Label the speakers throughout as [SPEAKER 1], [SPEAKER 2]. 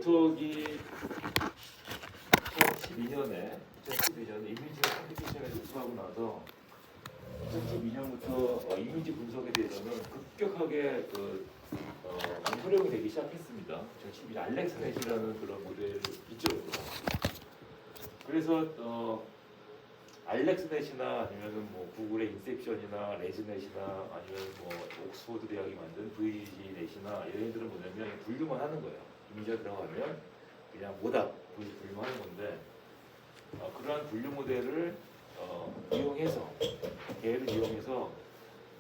[SPEAKER 1] 네트워크가 2012년에 이미지 컴퓨테이션에 접수하고 나서 2012년부터 이미지 분석에 대해서는 급격하게 활용이 되기 시작했습니다. 2012년 알렉스넷이라는 그런 모델이 있죠. 그래서 알렉스넷이나 아니면 뭐 구글의 인셉션이나 레즈넷이나 아니면 뭐 옥스퍼드 대학이 만든 VG넷이나 얘네들은 뭐냐면 분류만 하는 거예요. 이미지가 들어가면 그냥 뭐다 분류만 하는 건데 그러한 분류 모델을 이용해서 걔를 이용해서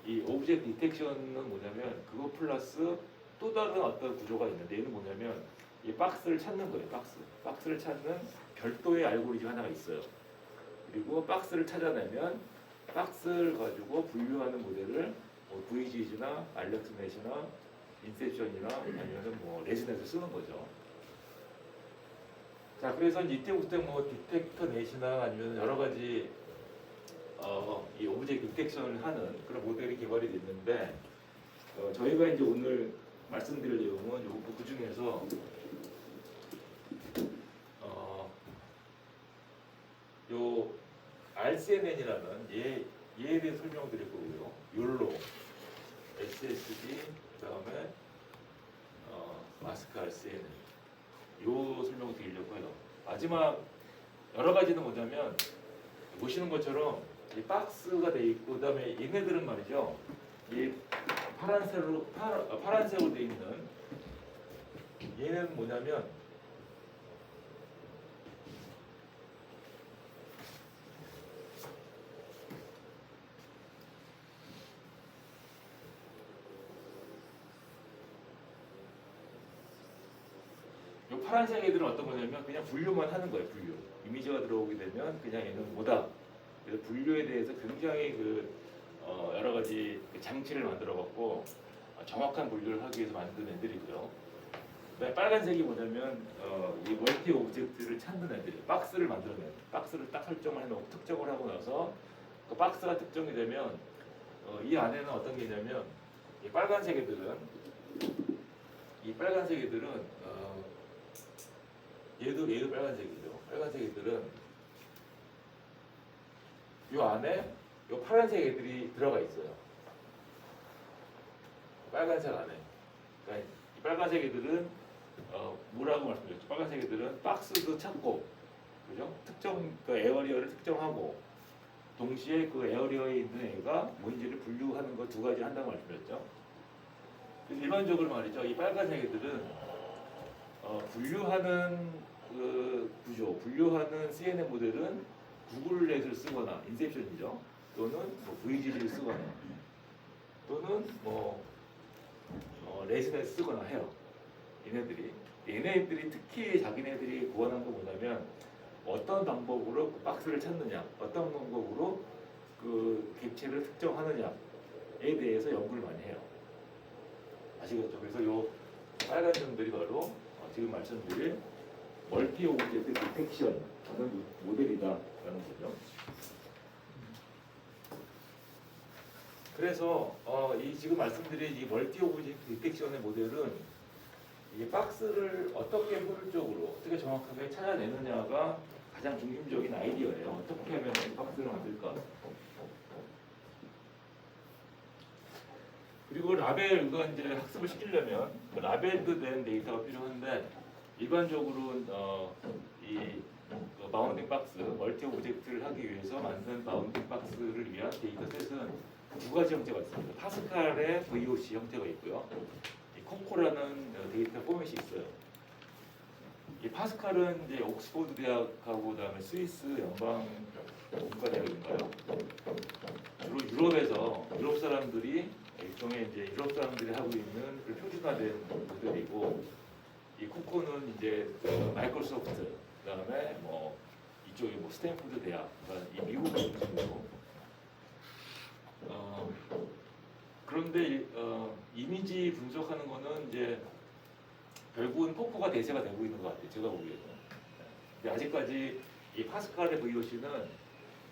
[SPEAKER 1] 이 오브젝트 디텍션은 뭐냐면 그거 플러스 또 다른 어떤 구조가 있는데 얘는 뭐냐면 이 박스를 찾는 거예요. 박스를 찾는 별도의 알고리즘 하나가 있어요. 그리고 박스를 찾아내면 박스를 가지고 분류하는 모델을 뭐 VGG나 알렉스넷이나 인셉션이나 아니면 뭐 레즈넷을 쓰는 거죠. 자, 그래서 이때부터 뭐 디텍터 넷이나 아니면 여러 가지 이 오브젝트 디텍션을 하는 그런 모델이 개발이 됐는데 저희가 이제 오늘 말씀드릴 내용은 그 중에서 요 RCNN이라는 얘에 대해 설명드릴 거고요. 욜로, SSD, 그다음에 마스크 RCNN 요 설명을 드리려고 해요. 마지막 여러 가지는 뭐냐면 보시는 것처럼 이 박스가 돼 있고 그다음에 얘네들은 말이죠. 이 파란색으로 돼 있는 얘는 뭐냐면 이 파란색 애들은 어떤 거냐면 그냥 분류만 하는 거예요. 분류. 이미지가 들어오게 되면 그냥 얘는 뭐다. 그래서 분류에 대해서 굉장히 여러 가지 장치를 만들어 갖고 정확한 분류를 하기 위해서 만든 애들이고요. 그다음에 빨간색이 뭐냐면 이 멀티 오브젝트를 찾는 애들이 박스를 만들어내는 박스를 딱 설정을 해놓고 특정을 하고 나서 그 박스가 특정이 되면 이 안에는 어떤 게 있냐면 이 빨간색 애들은 얘도 빨간색이죠. 빨간색 애들은 이 안에 이 파란색 애들이 들어가 있어요. 빨간색 안에. 그러니까 이 빨간색 애들은 뭐라고 말씀드렸죠? 빨간색 애들은 박스도 찾고, 그죠? 그 에어리어를 특정하고, 동시에 그 에어리어에 있는 애가 뭔지를 분류하는 거 두 가지 한다고 말씀드렸죠. 일반적으로 말이죠. 이 빨간색 애들은 분류하는 그 구조, 분류하는 CNN 모델은 구글넷을 쓰거나 인셉션이죠. 또는 뭐 VGG를 쓰거나 또는 뭐 레즈넷 쓰거나 해요. 얘네들이 특히 자기네들이 구원한 거 뭐냐면 어떤 방법으로 그 박스를 찾느냐, 어떤 방법으로 그 객체를 특정하느냐에 대해서 연구를 많이 해요. 아시겠죠? 그래서 요 빨간 점들이 바로 지금 말씀드릴 멀티 오브젝트 디텍션 하는 모델이다라는 거죠. 그래서 이 지금 말씀드린 이 멀티 오브젝트 디텍션의 모델은 이 박스를 어떻게 효율적으로 어떻게 정확하게 찾아내느냐가 가장 중심적인 아이디어예요. 어떻게 하면 이 박스를 만들까? 그리고 라벨 이건 이제 학습을 시키려면 라벨도 된 데이터가 필요한데 일반적으로 이 바운딩 박스 멀티 오브젝트를 하기 위해서 만든 바운딩 박스를 위한 데이터셋은 두 가지 형태가 있습니다. 파스칼의 VOC 형태가 있고요. 이 콩코라는 데이터 포맷이 있어요. 이 파스칼은 이제 옥스퍼드 대학하고 그다음에 스위스 연방 공과대학인가요? 주로 유럽 사람들이 일종의 이제 유럽 사람들이 하고 있는 그 표준화된 모델이고 이 콩코는 이제 마이크로소프트 그다음에 뭐 이쪽에 뭐 스탠포드 대학 그러니까 이 미국 중심으로 그런데 이미지 분석하는 거는 이제 결국은 콩코가 대세가 되고 있는 것 같아요. 제가 보기에는. 근데 아직까지 이 파스칼의 VOC는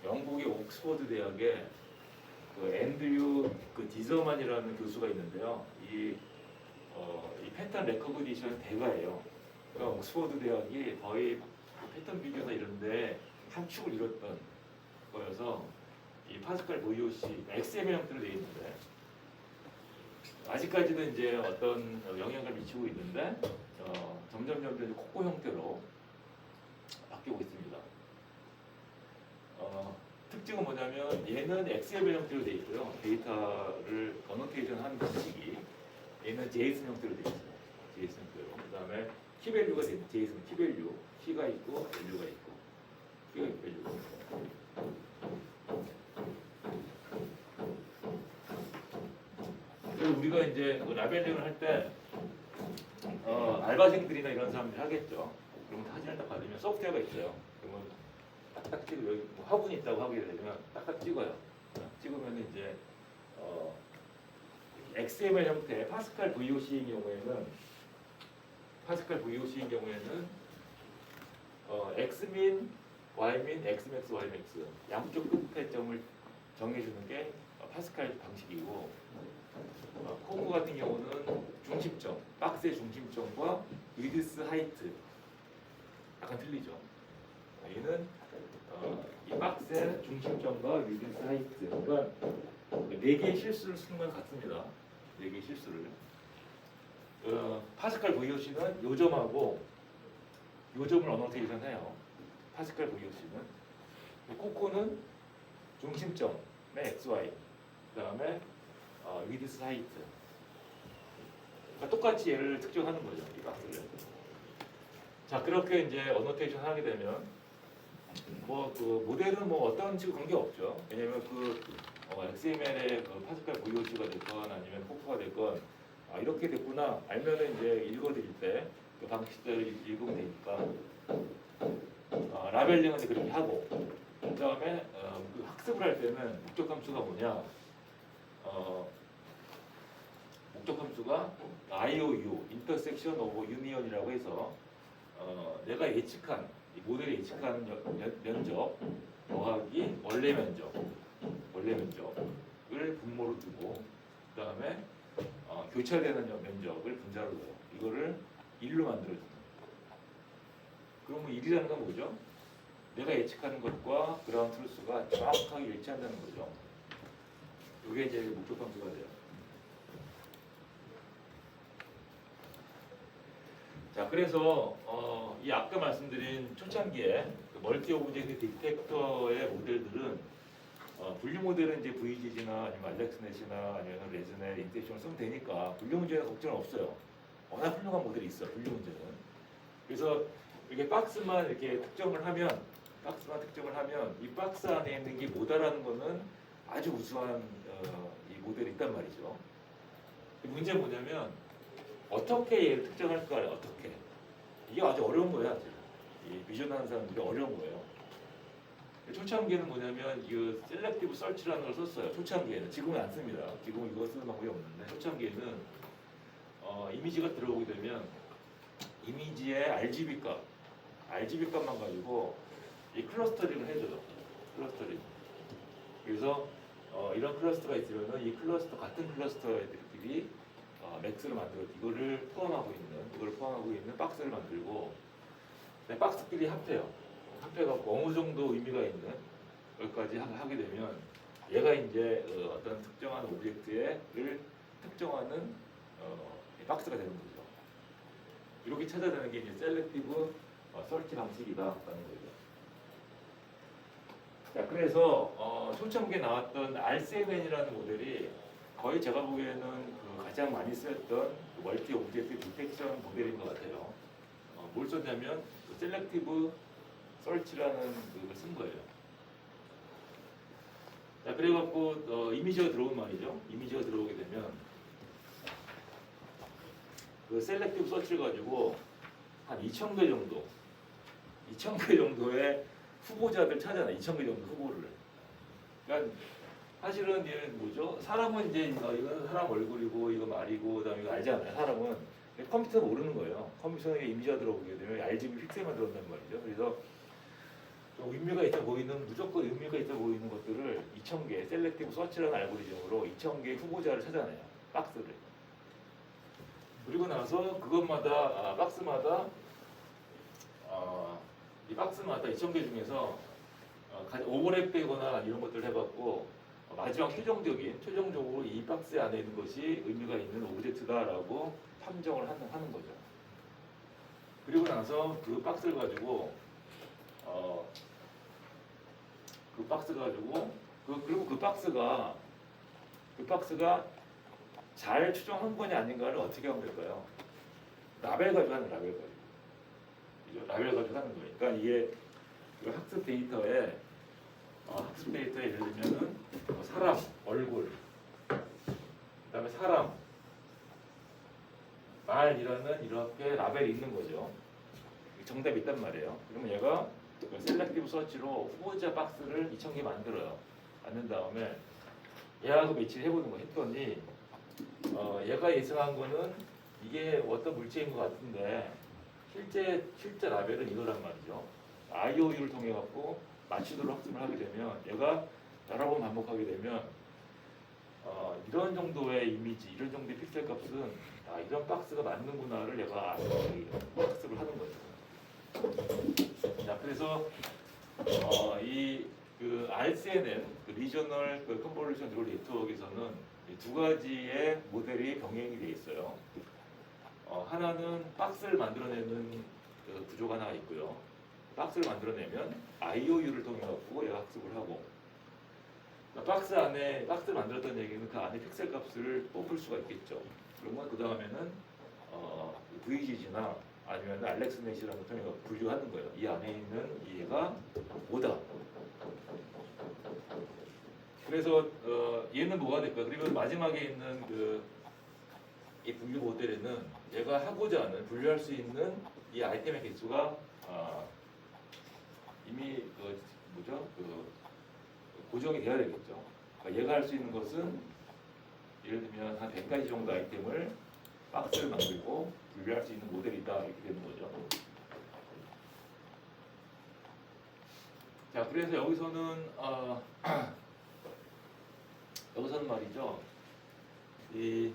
[SPEAKER 1] 영국의 옥스퍼드 대학의 그 앤드류 디저만이라는 교수가 있는데요. 이 패턴 레코그니션 대가예요. 그러니까 옥스퍼드 대학이 거의 패턴 비교나 이런데 한 축을 이뤘던 거여서 이 파스칼 VOC XML 형태로 되어 있는데 아직까지도 이제 어떤 영향을 미치고 있는데 점점 이제 코코 형태로 바뀌고 있습니다. 특징은 뭐냐면 얘는 XML 형태로 되어 있고요. 데이터를 어노테이션 하는 방식이 얘는 JSON 형태로 되어 있어요. JSON 형태로. 그 다음에 키밸류가 되는 JSON 키밸류, 키가 있고 밸류가 있고 키가 있고 밸류가 있고. 그리고 우리가 이제 라벨링을 할 때 알바생들이나 이런 사람들이 하겠죠. 그러면 사진을 딱 받으면 소프트웨어가 있어요. 그러면 딱 찍고 여기 뭐 화분이 있다고 하게 되면 딱 찍어요. 찍으면 이제 XML 형태 파스칼 VOC인 경우에는 X민, Y민, Xmax, Ymax 양쪽 끝에점을 정해주는 게 파스칼 방식이고 코코 같은 경우는 중심점, 박스의 중심점과 위드스 하이트 약간 틀리죠. 얘는 이 박스의 중심점과 위드스 하이트 그러니까 4개의 실수를 쓰는 건 같습니다. 4개의 실수를 파스칼 VOC는 요점하고 요점을 어노테이션 해요. 파스칼 VOC는 코코는 중심점의 XY 그 다음에 위드스 하이트 그러니까 똑같이 얘를 특정하는 거죠. 이 박스를. 자 그렇게 이제 어노테이션 하게 되면 그 모델은 어떤 식으로 관계 없죠. 왜냐면 XML의 파스칼 VOC가 됐건 아니면 코코가 됐건 이렇게 됐구나 알면은 이제 읽어드릴 때 그 방식대로 읽으면 되니까 라벨링은 그렇게 하고 그 다음에 학습을 할 때는 목적 함수가 뭐냐 목적 함수가 IOU 인터섹션 오브 유니언이라고 해서 내가 예측한 이 모델이 예측한 면적 더하기 원래 면적을 분모로 두고 그 다음에 교차되는 면적을 분자로 넣어요. 이거를 1로 만들어주는 그러면 1이라는 건 뭐죠? 내가 예측하는 것과 그라운드 트루스가 정확하게 일치한다는 거죠. 이게 이제 목적 함수가 돼요. 자, 그래서 이 아까 말씀드린 초창기에 멀티 오브젝트 디텍터의 모델들은 분류 모델은 이제 VGG나 아니면 알렉스넷이나 아니면 레즈넷, 인텍션을 쓰면 되니까 분류 문제는 걱정 없어요. 워낙 훌륭한 모델이 있어요. 분류 문제는. 그래서 이렇게 박스만 이렇게 특정을 하면 이 박스 안에 있는 게 뭐다라는 거는 아주 우수한 이 모델이 있단 말이죠. 문제는 뭐냐면 어떻게 얘를 특정할까? 어떻게? 이게 아주 어려운 거야. 이 비전하는 사람들이 어려운 거예요. 초창기에는 뭐냐면 이 셀렉티브 서치라는 걸 썼어요. 초창기에는. 지금은 안 씁니다. 지금은 이거 쓰는 방법이 없는데 초창기에는 이미지가 들어오게 되면 이미지의 RGB 값만 가지고 이 클러스터링을 해줘요. 클러스터링. 그래서 이런 클러스터가 있으면은 이 클러스터 같은 클러스터 애들끼리 맥스를 만들어 이걸 포함하고 있는 박스를 만들고 박스끼리 합해갖고 어느 정도 의미가 있는 여기까지 하게 되면 얘가 이제 어떤 특정한 오브젝트를 특정하는 박스가 되는 거죠. 이렇게 찾아내는 게 이제 셀렉티브 서치 방식이다라는 거죠. 자, 그래서 초창기에 나왔던 RCMN이라는 모델이 거의 제가 보기에는 가장 많이 쓰였던 멀티 오브젝트 디텍션 모델인 것 같아요. 뭘 썼냐면 셀렉티브 서치라는 걸 쓴 거예요. 자, 그래갖고 이미지가 들어오면 말이죠. 이미지가 들어오게 되면 그 셀렉티브 서치를 가지고 한 2,000개 정도의 후보자들 찾아내. 2,000개 정도 후보를. 그러니까 사실은 얘는 뭐죠? 사람은 이제 이거는 사람 얼굴이고 이거 말이고 그다음에 이거 알잖아요. 사람은 컴퓨터는 모르는 거예요. 컴퓨터에 이미지가 들어오게 되면 RGB 픽셀만 들어온다는 말이죠. 그래서 의미가 있어 보이는 무조건 의미가 있어 보이는 것들을 2,000개 셀렉티브 서치라는 알고리즘으로 2,000개 후보자를 찾아내요. 박스를. 그리고 나서 그것마다 박스마다 이 박스마다 2,000개 중에서 오버랩되거나 이런 것들을 해봤고 마지막 최종적으로 이 박스 안에 있는 것이 의미가 있는 오브젝트다라고 판정을 하는 거죠. 그리고 나서 그 박스를 가지고 그리고 그 박스가 잘 추정한 거냐 아닌가를 어떻게 하면 될까요? 라벨 가지고 하는 라벨 가지고. 그죠? 라벨 가지고 하는 거예요. 그러니까 이게 그 학습 데이터에 예를 들면은 사람, 얼굴, 그다음에 사람, 말이라는 이렇게 라벨이 있는 거죠. 정답이 있단 말이에요. 그러면 얘가 셀렉티브 서치로 후보자 박스를 2,000개 만들어요. 만든 다음에 얘하고 매치를 해보는 거 했더니 얘가 예상한 거는 이게 어떤 물체인 것 같은데 실제 라벨은 이거란 말이죠. IOU를 통해 갖고 맞추도록 학습을 하게 되면 얘가 여러 번 반복하게 되면 이런 정도의 이미지, 이런 정도의 픽셀 값은 이런 박스가 맞는구나를 얘가 학습을 하는 거죠. 자, 그래서 그 RCNN, 그 리저널 컨볼루션 뉴럴 네트워크에서는 두 가지의 모델이 병행이 되어 있어요. 하나는 박스를 만들어내는 그 구조가 하나 있고요. 박스를 만들어내면 IOU를 통해 갖고 얘가 학습을 하고, 박스를 만들었다는 얘기는 그 안에 픽셀 값을 뽑을 수가 있겠죠. 그러면 그 다음에는 VGG나 아니면 알렉스넷이라는 걸 통해 분류하는 거예요. 이 안에 있는 얘가 뭐다. 그래서 얘는 뭐가 될까? 그리고 마지막에 있는 이 분류 모델에는 얘가 하고자 하는 분류할 수 있는 이 아이템의 개수가 이미 고정이 되어야 되겠죠. 그러니까 얘가 할 수 있는 것은 예를 들면 한 100가지 정도 아이템을 박스를 만들고 분류할 수 있는 모델이다 이렇게 되는 거죠. 자, 그래서 여기서는 말이죠. 이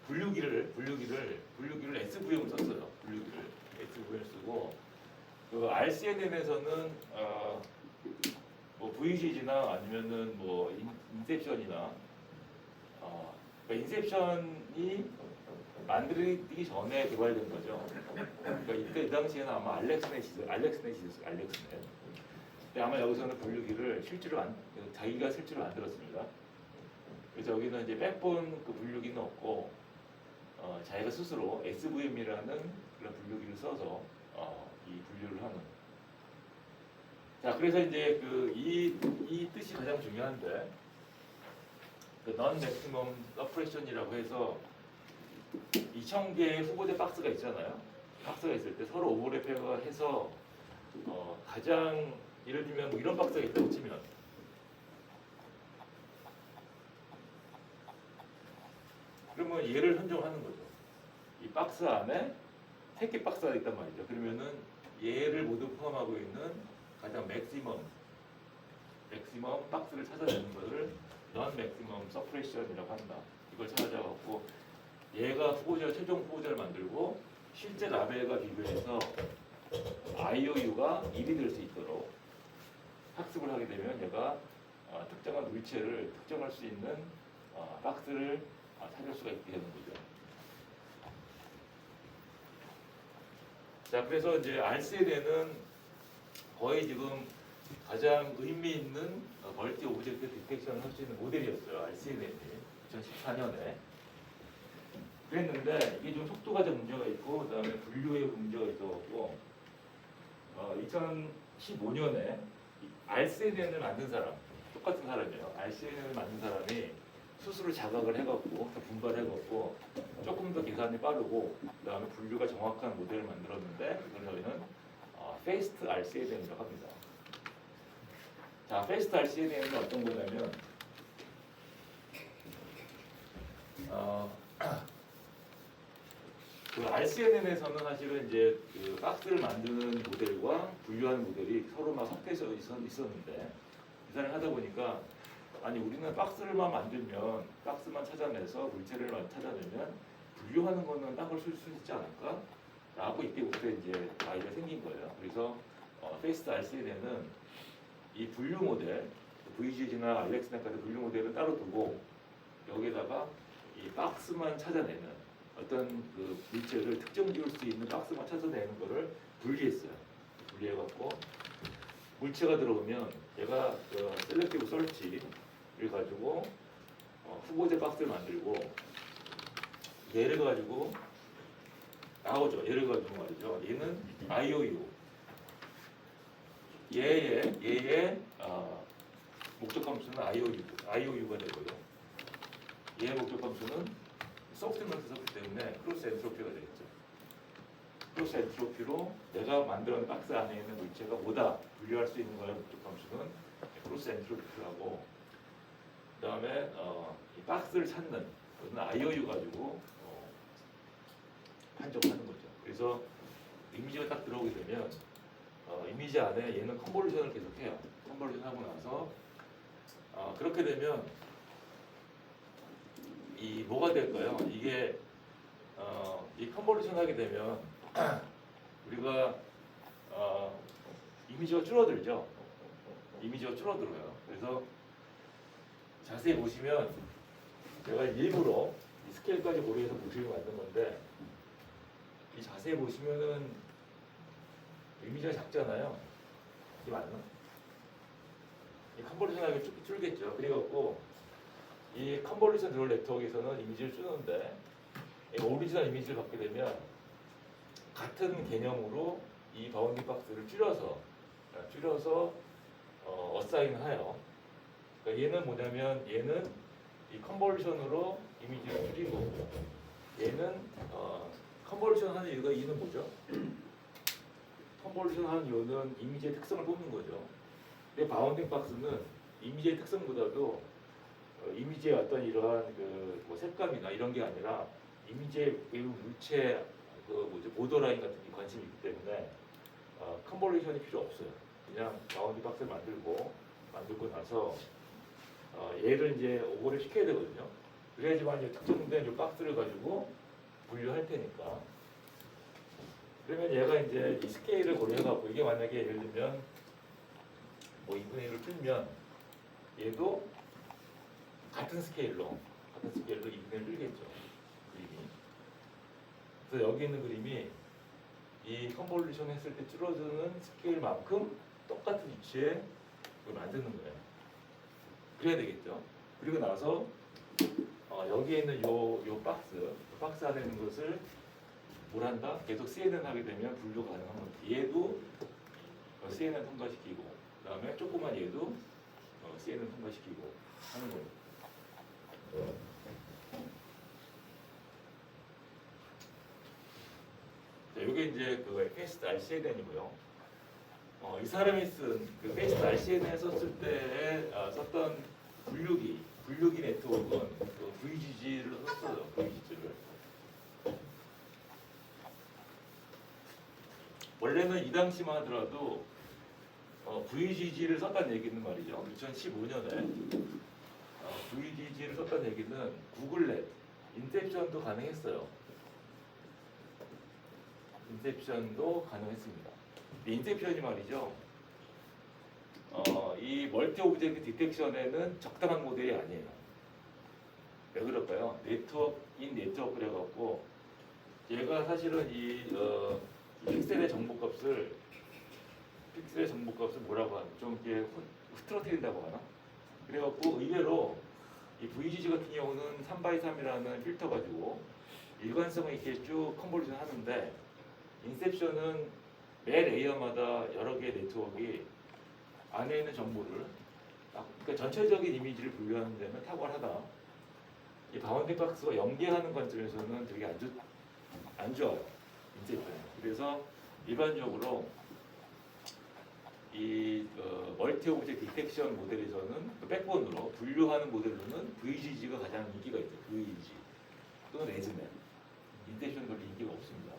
[SPEAKER 1] 분류기를 SVM을 썼어요. 분류기를 SVM을 쓰고 그 RCNN에서는 뭐 VGG나 아니면은 뭐 인셉션이나 인셉션이 만들기 전에 개발된 거죠. 그러니까 이때 이 당시에는 아마 알렉스넷이었어요. 근데 아마 여기서는 분류기를 자기가 실제로 만들었습니다. 그래서 여기는 이제 백본 그 분류기는 없고 자기가 스스로 SVM이라는 그런 분류기를 써서 이 분류를 하는. 자, 그래서 이제 이 뜻이 가장 중요한데, 그 non-maximum suppression이라고 해서 2,000개의 후보대 박스가 있잖아요. 박스가 있을 때 서로 오버랩 해서 가장 예를 들면 뭐 이런 박스가 있다고 치면 그러면 얘를 선정하는 거죠. 이 박스 안에 3개 박스가 있단 말이죠. 그러면은 얘를 모두 포함하고 있는 가장 맥시멈 박스를 찾아내는 것을 non-maximum suppression이라고 한다. 이걸 찾아갖고 얘가 최종 후보자를 만들고 실제 라벨과 비교해서 IOU가 1이 될 수 있도록 학습을 하게 되면 얘가 특정한 물체를 특정할 수 있는 박스를 찾을 수가 있게 되는 거죠. 자, 그래서 이제 RCNN은 거의 지금 가장 의미 있는 멀티 오브젝트 디텍션을 할 수 있는 모델이었어요. RCNN이 2014년에. 그랬는데 이게 좀 속도가 좀 문제가 있고 그다음에 분류에 문제가 있어갖고 2015년에 RCNN을 만든 사람, 똑같은 사람이에요. RCNN을 만든 사람이 스스로 자각을 해갖고 분발해갖고 조금 더 계산이 빠르고 그다음에 분류가 정확한 모델을 만들었는데 그걸 저희는 Fast RCNN이라고 합니다. 자, Fast RCNN은 어떤 거냐면 그 RCNN에서는 사실은 이제 그 박스를 만드는 모델과 분류하는 모델이 서로 막 섞여서 있었는데 계산을 하다 보니까 아니 우리는 박스만 만들면 박스만 찾아내서 물체를 찾아내면 분류하는 거는 딴 걸 쓸 수 있지 않을까? 나왔고 이때부터 이제 아이디가 생긴 거예요. 그래서 페이스트 RCN에는 이 분류 모델, VGG나 알렉스나 같은 분류 모델은 따로 두고 여기다가 이 박스만 찾아내는 어떤 그 물체를 특정 지을 수 있는 박스만 찾아내는 거를 분리했어요. 분리해갖고 물체가 들어오면 얘가 그 셀렉티브 설치를 가지고 후보제 박스를 만들고 얘를 가지고 나오죠. 얘를 가지고 말이죠. 얘는 IOU 얘의 목적 함수는 IOU가 되고요. 얘의 목적 함수는 소프트먼트 썼기 때문에 크로스 엔트로피가 되겠죠. 크로스 엔트로피로 내가 만들어낸 박스 안에 있는 물체가 뭐다 분류할 수 있는 거의 목적 함수는 크로스 엔트로피라고, 그 다음에 이 박스를 찾는 그것은 IOU 가지고 판정하는 거죠. 그래서 이미지가 딱 들어오게 되면 이미지 안에 얘는 컨볼루션을 계속해요. 컨볼루션 하고 나서 그렇게 되면 이 뭐가 될까요? 이게 이 컨볼루션 하게 되면 우리가 이미지가 줄어들죠. 이미지가 줄어들어요. 그래서 자세히 보시면 제가 일부러 이 스케일까지 고려해서 보시게 만든 건데, 이 자세히 보시면은 이미지가 작잖아요. 이게 맞나? 이 컨볼루션하게 줄겠죠. 그래갖고 이 컨볼루션 드롤 네트워크에서는 이미지를 주는데 오리지널 이미지를 받게 되면 같은 개념으로 이 바운딩 박스를 줄여서 어사인하여. 그러니까 얘는 뭐냐면 얘는 이 컨볼루션으로 이미지를 줄이고 얘는 컨볼루션 하는 이유가 이유는 뭐죠? 컨볼루션 하는 이유는 이미지의 특성을 뽑는 거죠. 근데 바운딩 박스는 이미지의 특성보다도 이미지의 어떤 이러한 뭐 색감이나 이런 게 아니라 이미지의 물체 보더라인 같은 게 관심이 있기 때문에 컨볼루션이 필요 없어요. 그냥 바운딩 박스를 만들고 나서 얘를 이제 오버랩 시켜야 되거든요. 그래야지만 이제 특정된 이 박스를 가지고 분류할 테니까. 그러면 얘가 이제 이 스케일을 고려해갖고 이게 만약에 예를 들면 뭐 2분의 1을 풀면 얘도 같은 스케일로 2분의 1을 풀겠죠. 그림이. 그래서 여기 있는 그림이 이 컨볼루션 했을 때 줄어드는 스케일만큼 똑같은 위치에 그걸 만드는 거예요. 그래야 되겠죠. 그리고 나서 여기에 있는 요 박스 안에 있는 것을 뭘 한다? 계속 CNN 하게 되면 분류가 가능한 겁니다. 얘도 CNN 통과시키고, 그 다음에 조그만 얘도 CNN 통과시키고 하는 겁니다. 자, 이게 이제 그 페이스트 RCN이고요. 이 사람이 쓴 그 페이스트 RCN에 썼을 때 썼던 분류기 네트워크는 그 VGG를 썼어요. VGG를. 원래는 이 당시만 하더라도 VGG를 썼다는 얘기는 말이죠. 2015년에 VGG를 썼다는 얘기는 구글넷, 인셉션도 가능했어요. 인셉션도 가능했습니다. 인셉션이 말이죠. 이 멀티 오브젝트 디텍션에는 적당한 모델이 아니에요. 왜 그럴까요? 네트워크 그래갖고 얘가 사실은 이 픽셀의 정보값을 뭐라고 하나? 좀 이렇게 흐트러뜨린다고 하나? 그래갖고 의외로 이 VGG 같은 경우는 3x3이라는 필터 가지고 일관성을 이렇게 쭉 컨볼루션 하는데, 인셉션은 매 레이어마다 여러 개의 네트워크가 안에 있는 정보를 그러니까 전체적인 이미지를 분류하는 데는 탁월하다. 이 바운딩 박스가 연계하는 관점에서는 되게 안 좋아요. 인셉션이. 그래서 일반적으로 이 멀티 오브젝트 디텍션 모델에서는 백본으로 분류하는 모델로는 VGG가 가장 인기가 있죠. VGG 또는 레즈넷. 인셉션은 별로 인기가 없습니다.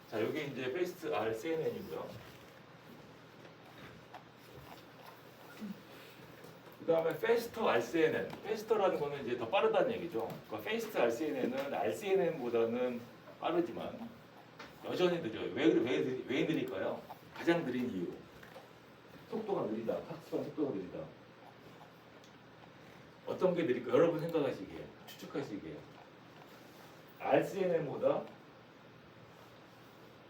[SPEAKER 1] 자, 여기 이제 페이스트 RCN이고요. 그 그다음에 faster RCNN. faster라는 거는 이제 더 빠르다는 얘기죠. 그러니까 fast RCNN은 RCNN보다는 빠르지만 여전히 느려요. 왜 느릴까요? 가장 느린 이유. 속도가 느리다. 학습한 속도가 느리다. 어떤 게 느릴까? 여러분 생각하시기에, 추측하시기에. RCNN보다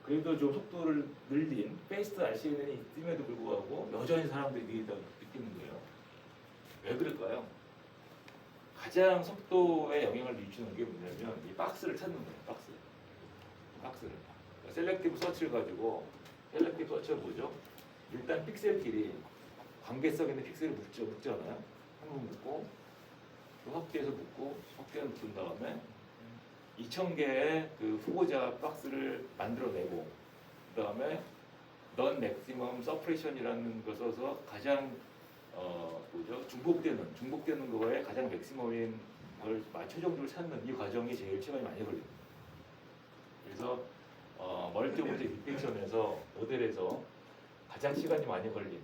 [SPEAKER 1] 그래도 좀 속도를 늘린 fast RCNN이 있음에도 불구하고 여전히 사람들이 느리다고 느끼는 거예요. 왜 그럴까요? 가장 속도에 영향을 미치는 게 뭐냐면 이 박스를 찾는 거예요. 박스를. 셀렉티브 서치를 가지고 셀렉티브 서치가 뭐죠? 일단 픽셀끼리 관계성 있는 픽셀을 묶잖아요. 한 번 묶고 또 확대해서 묶고 확대해서 묶은 다음에 2,000개의 그 후보자 박스를 만들어내고 그 다음에 넌 맥시멈 서프레션이라는 걸 써서 가장 중복되는 거에 가장 맥시멈인 걸 최종적으로 찾는 이 과정이 제일 시간이 많이 걸립니다. 그래서 멀티 오브젝트 디텍션에서 모델에서 가장 시간이 많이 걸리는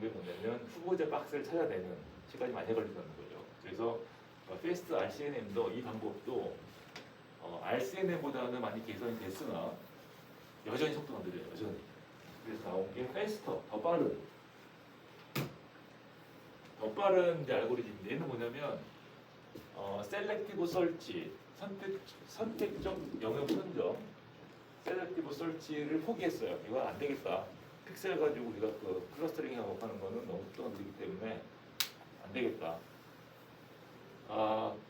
[SPEAKER 1] 게 뭐냐면 후보자 박스를 찾아내는 시간이 많이 걸린다는 거죠. 그래서 패스트 RCNN도 이 방법도 RCNN보다는 많이 개선이 됐으나 여전히 속도가 느려요. 여전히. 그래서 나온 게 패스터, 더 빠른 이제 알고리즘인데 얘는 뭐냐면 셀렉티브 설치, 선택적 영역 선정, 셀렉티브 설치를 포기했어요. 이건 안 되겠다. 픽셀 가지고 우리가 그 클러스터링하고 하는 거는 너무 속도가 느리기 때문에 안 되겠다.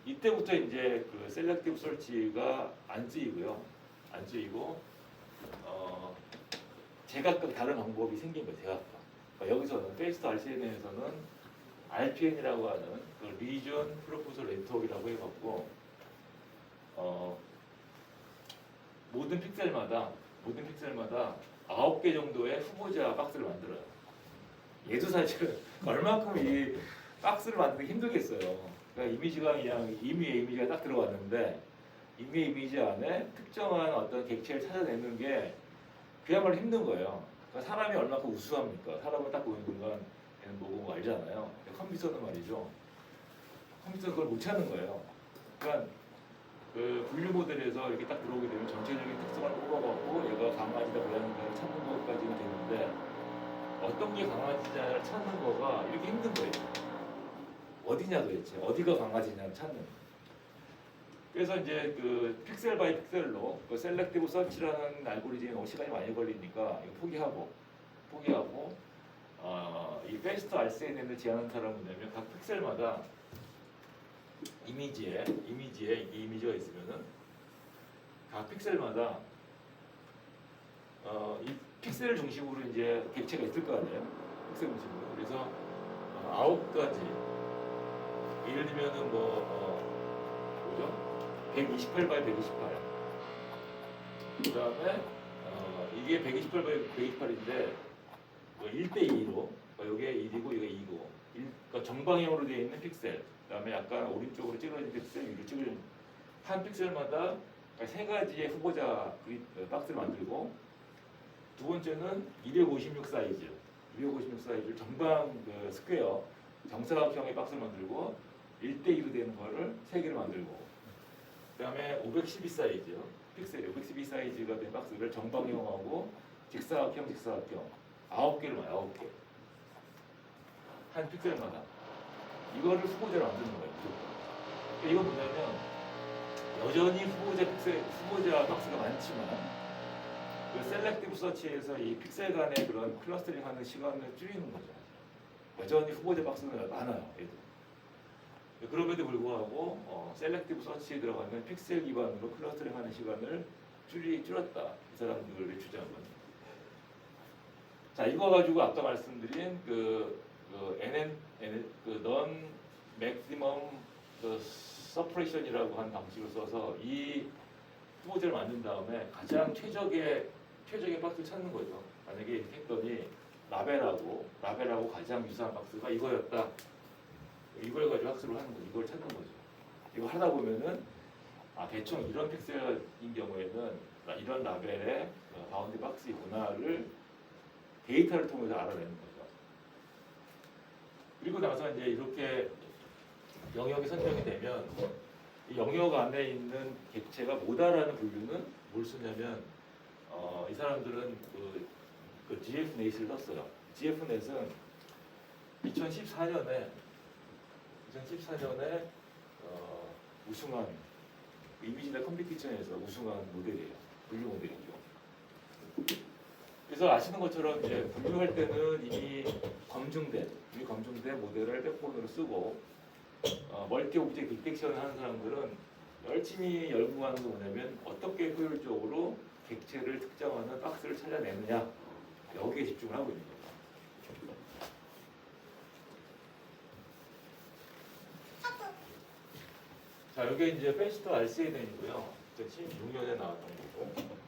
[SPEAKER 1] 이때부터 이제 그 셀렉티브 설치가 안 쓰이고요. 안 쓰이고 제각각 다른 방법이 생긴 거예요. 제각각. 그러니까 여기서는 페이스트 RCN에서는 RPN이라고 하는 그 리전 프로포설 네트워크라고 해갖고 모든 픽셀마다 9개 정도의 후보자 박스를 만들어요. 얘도 사실은 얼마큼 이 박스를 만들기 힘들겠어요. 그러니까 이미지가 그냥 임의의 이미지가 딱 들어왔는데 임의의 이미지 안에 특정한 어떤 객체를 찾아내는 게 그야말로 힘든 거예요. 그러니까 사람이 얼마큼 우수합니까? 사람을 딱 보는 순간 얘는 뭐고 알잖아요. 컴퓨터는 말이죠. 컴퓨터는 그걸 못 찾는 거예요. 그러니까 그 분류 모델에서 이렇게 딱 들어오게 되면 전체적인 특성을 뽑아갖고 얘가 강아지다 고양이다를 찾는 것까지는 되는데 어떤 게 강아지냐를 찾는 거가 이렇게 힘든 거예요. 어디냐 도대체 어디가 강아지냐를 찾는. 그래서 이제 그 픽셀 바이 픽셀로 그 셀렉티브 서치라는 알고리즘이 너무 시간이 많이 걸리니까 이거 포기하고 이 페이스트 RCNN을 제안한 사람은 뭐냐면 각 픽셀마다 이미지에 이게 이미지가 있으면은 각 픽셀마다 이 픽셀을 중심으로 이제 객체가 있을 거 아니에요. 픽셀 중심으로. 그래서 9가지 예를 들면은 뭐죠? 128 by 128. 그 다음에 이게 128 by 128인데 1대2로 여기에 1이고 이게 2고 그러니까 정방향으로 되어 있는 픽셀. 그다음에 약간 오른쪽으로 찌그러진 픽셀, 위로 찌그러진 한 픽셀마다 세 가지의 후보자 박스를 만들고 두 번째는 256 사이즈, 256 사이즈를 전방 그 스퀘어 정사각형의 박스를 만들고 1대2로 되는 거를 세 개를 만들고 그다음에 512 사이즈 픽셀 512 사이즈가 된 박스를 정방형하고 직사각형 9개를 만들어요. 9개 한 픽셀마다 이거를 후보자로 만드는 거예요. 그러니까 이건 뭐냐면 여전히 후보자 박스가 많지만 그 셀렉티브 서치에서 이 픽셀 간의 그런 클러스터링하는 시간을 줄이는 거죠. 여전히 후보자 박스가 많아요. 얘도. 그럼에도 불구하고 셀렉티브 서치에 들어가는 픽셀 기반으로 클러스터링하는 시간을 줄였다. 이 사람들의 주장은. 자, 이거 가지고 아까 말씀드린 넌 맥시멈 서프레션이라고 하는 방식을 써서 이 후보자를 만든 다음에 가장 최적의 박스를 찾는 거죠. 만약에 이렇게 했더니 라벨하고 가장 유사한 박스가 이거였다. 이걸 가지고 학습을 하는 거죠. 이걸 찾는 거죠. 이거 하다 보면은 대충 이런 픽셀인 경우에는 이런 라벨의 바운드 박스 있구나를 데이터를 통해서 알아내는 거죠. 그리고 나서 이제 이렇게 영역이 선정이 되면 이 영역 안에 있는 객체가 뭐다라는 분류는 뭘 쓰냐면 이 사람들은 그 GF넷을 썼어요. GF넷은 2014년에 우승한 이미지나 컴피티션에서 우승한 모델이에요. 분류 모델이죠. 그래서 아시는 것처럼 이제 분류할 때는 이미 검증된 모델을 백본으로 쓰고 멀티 오브젝트 디텍션을 하는 사람들은 열심히 연구하는 게 뭐냐면 어떻게 효율적으로 객체를 특정하는 박스를 찾아내느냐 여기에 집중을 하고 있는 거예요. 자, 이게 이제 페스터 RCNN이고요. 2016년에 나왔던 거고.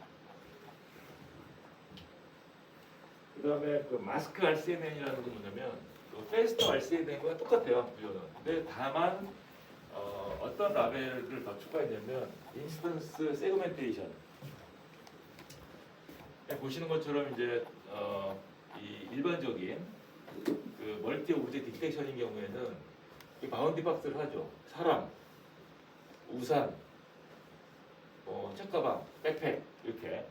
[SPEAKER 1] 그 다음에 그 마스크 RCNN이라는 건 뭐냐면 그 페스터 RCNN과 똑같아요. 구조는. 근데 다만 어떤 라벨을 더 추가했냐면 인스턴스 세그멘테이션. 보시는 것처럼 이제 이 일반적인 그 멀티 오브젝트 디텍션인 경우에는 이 바운디 박스를 하죠. 사람, 우산, 책가방, 백팩 이렇게.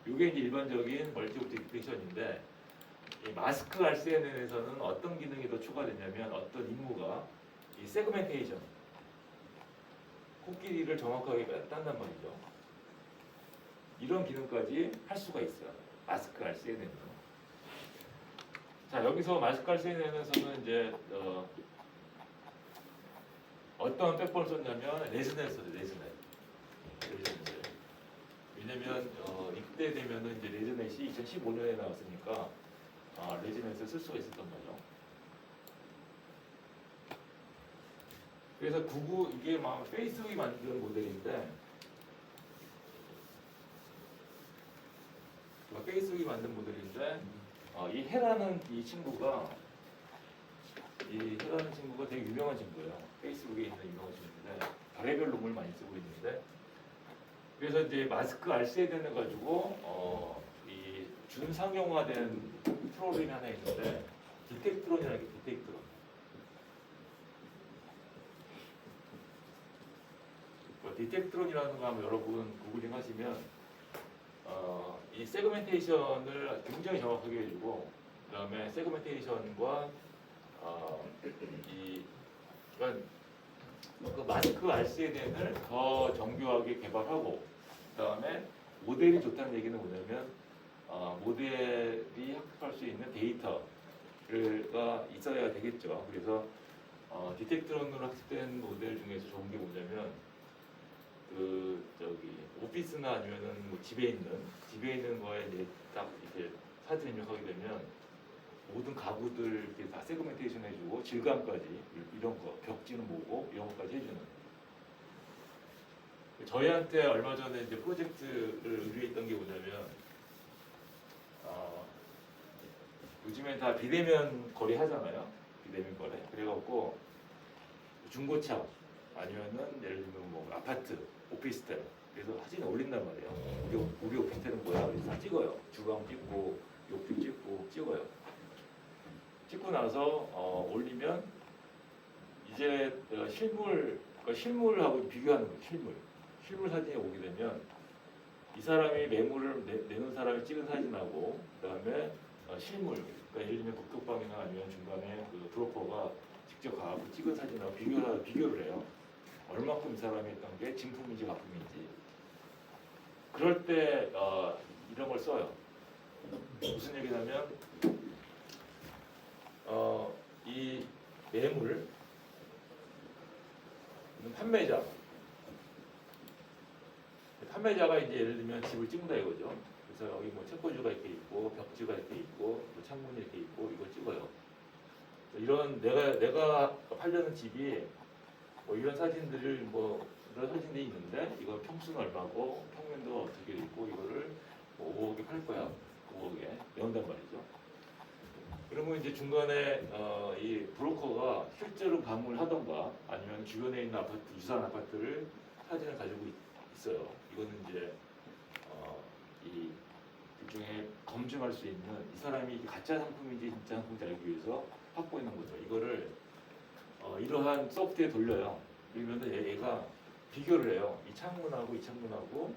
[SPEAKER 1] 이게 이제 일반적인 멀티 오브젝트 디텍션인데 이 마스크 RCNN에서는 어떤 기능이 더 추가되냐면 어떤 임무가 이 세그멘테이션, 코끼리를 정확하게 딴단 말이죠. 이런 기능까지 할 수가 있어요. 마스크 RCNN은. 자, 여기서 마스크 RCNN에서는 이제 어떤 백본을 썼냐면 레즈넷을 써요. 레즈넷. 왜냐면 이때 되면은 이제 레즈넷이 2015년에 나왔으니까 레즈넷을 쓸 수가 있었던 거죠. 그래서 이게 막 페이스북이 만든 모델인데 페이스북이 만든 모델인데 이 해라는 이 친구가 되게 유명한 친구예요. 페이스북에 있는 유명한 친구인데 별의별 놈을 많이 쓰고 있는데 그래서 이제 마스크 RCNN을 가지고 이 준상용화된 프로그램이 하나 있는데 디텍트론이라는 게 디텍트론. 디텍트론이라는 거 하면 여러분 구글링 하시면 이 세그멘테이션을 굉장히 정확하게 해주고 그다음에 세그멘테이션과 그러니까 그 마스크 RCNN을 더 정교하게 개발하고 그다음에 모델이 좋다는 얘기는 뭐냐면 모델이 학습할 수 있는 데이터가 있어야 되겠죠. 그래서 디텍트론으로 학습된 모델 중에서 좋은 게 뭐냐면 오피스나 아니면은 뭐 집에 있는 거에 이제 딱 이렇게 사진 입력하게 되면 모든 가구들 이렇게 다 세그멘테이션 해주고 질감까지 이런 거 벽지는 뭐고 이런 것까지 해주는. 저희한테 얼마 전에 이제 프로젝트를 의뢰했던 게 뭐냐면 요즘엔 다 비대면 거래 하잖아요. 비대면 거래. 그래갖고 중고차 아니면은 예를 들면 뭐 아파트, 오피스텔 그래서 사진을 올린단 말이에요. 우리 오피스텔은 뭐야? 그래서 다 찍어요. 주방 찍고 욕조 찍고 찍어요. 찍고 나서 올리면 이제 실물하고 비교하는 거예요. 실물 사진이 오게 되면 이 사람이 매물을 내는 사람이 찍은 사진하고 그다음에 실물 그러니까 예를 들면 국토방이나 아니면 중간에 그 브로커가 직접 가고 찍은 사진하고 비교를 해요. 얼마큼 이 사람이 했던 게 진품인지 가품인지. 그럴 때 이런 걸 써요. 무슨 얘기냐면 이 매물 판매자가 이제 예를 들면 집을 찍는다 이거죠. 그래서 여기 뭐 책꽂이가 이렇게 있고 벽지가 이렇게 있고 뭐 창문이 이렇게 있고 이걸 찍어요. 이런 내가 팔려는 집이 뭐 이런 사진들을 뭐 이런 사진이 있는데 이거 평수는 얼마고 평면도 어떻게 있고 이거를 뭐 5억에 팔 거야. 5억에 내온단 말이죠. 그러면 이제 중간에 이 브로커가 실제로 방문을 하던가 아니면 주변에 있는 아파트, 유사한 아파트를 사진을 가지고 있어요. 이거는 이제 이 일종의 검증할 수 있는 이 사람이 가짜 상품인지 진짜 상품인지 알기 위해서 확보해 놓은 거죠. 이거를 이러한 소프트에 돌려요. 그러면은 얘가 비교를 해요. 이 창문하고 이 창문하고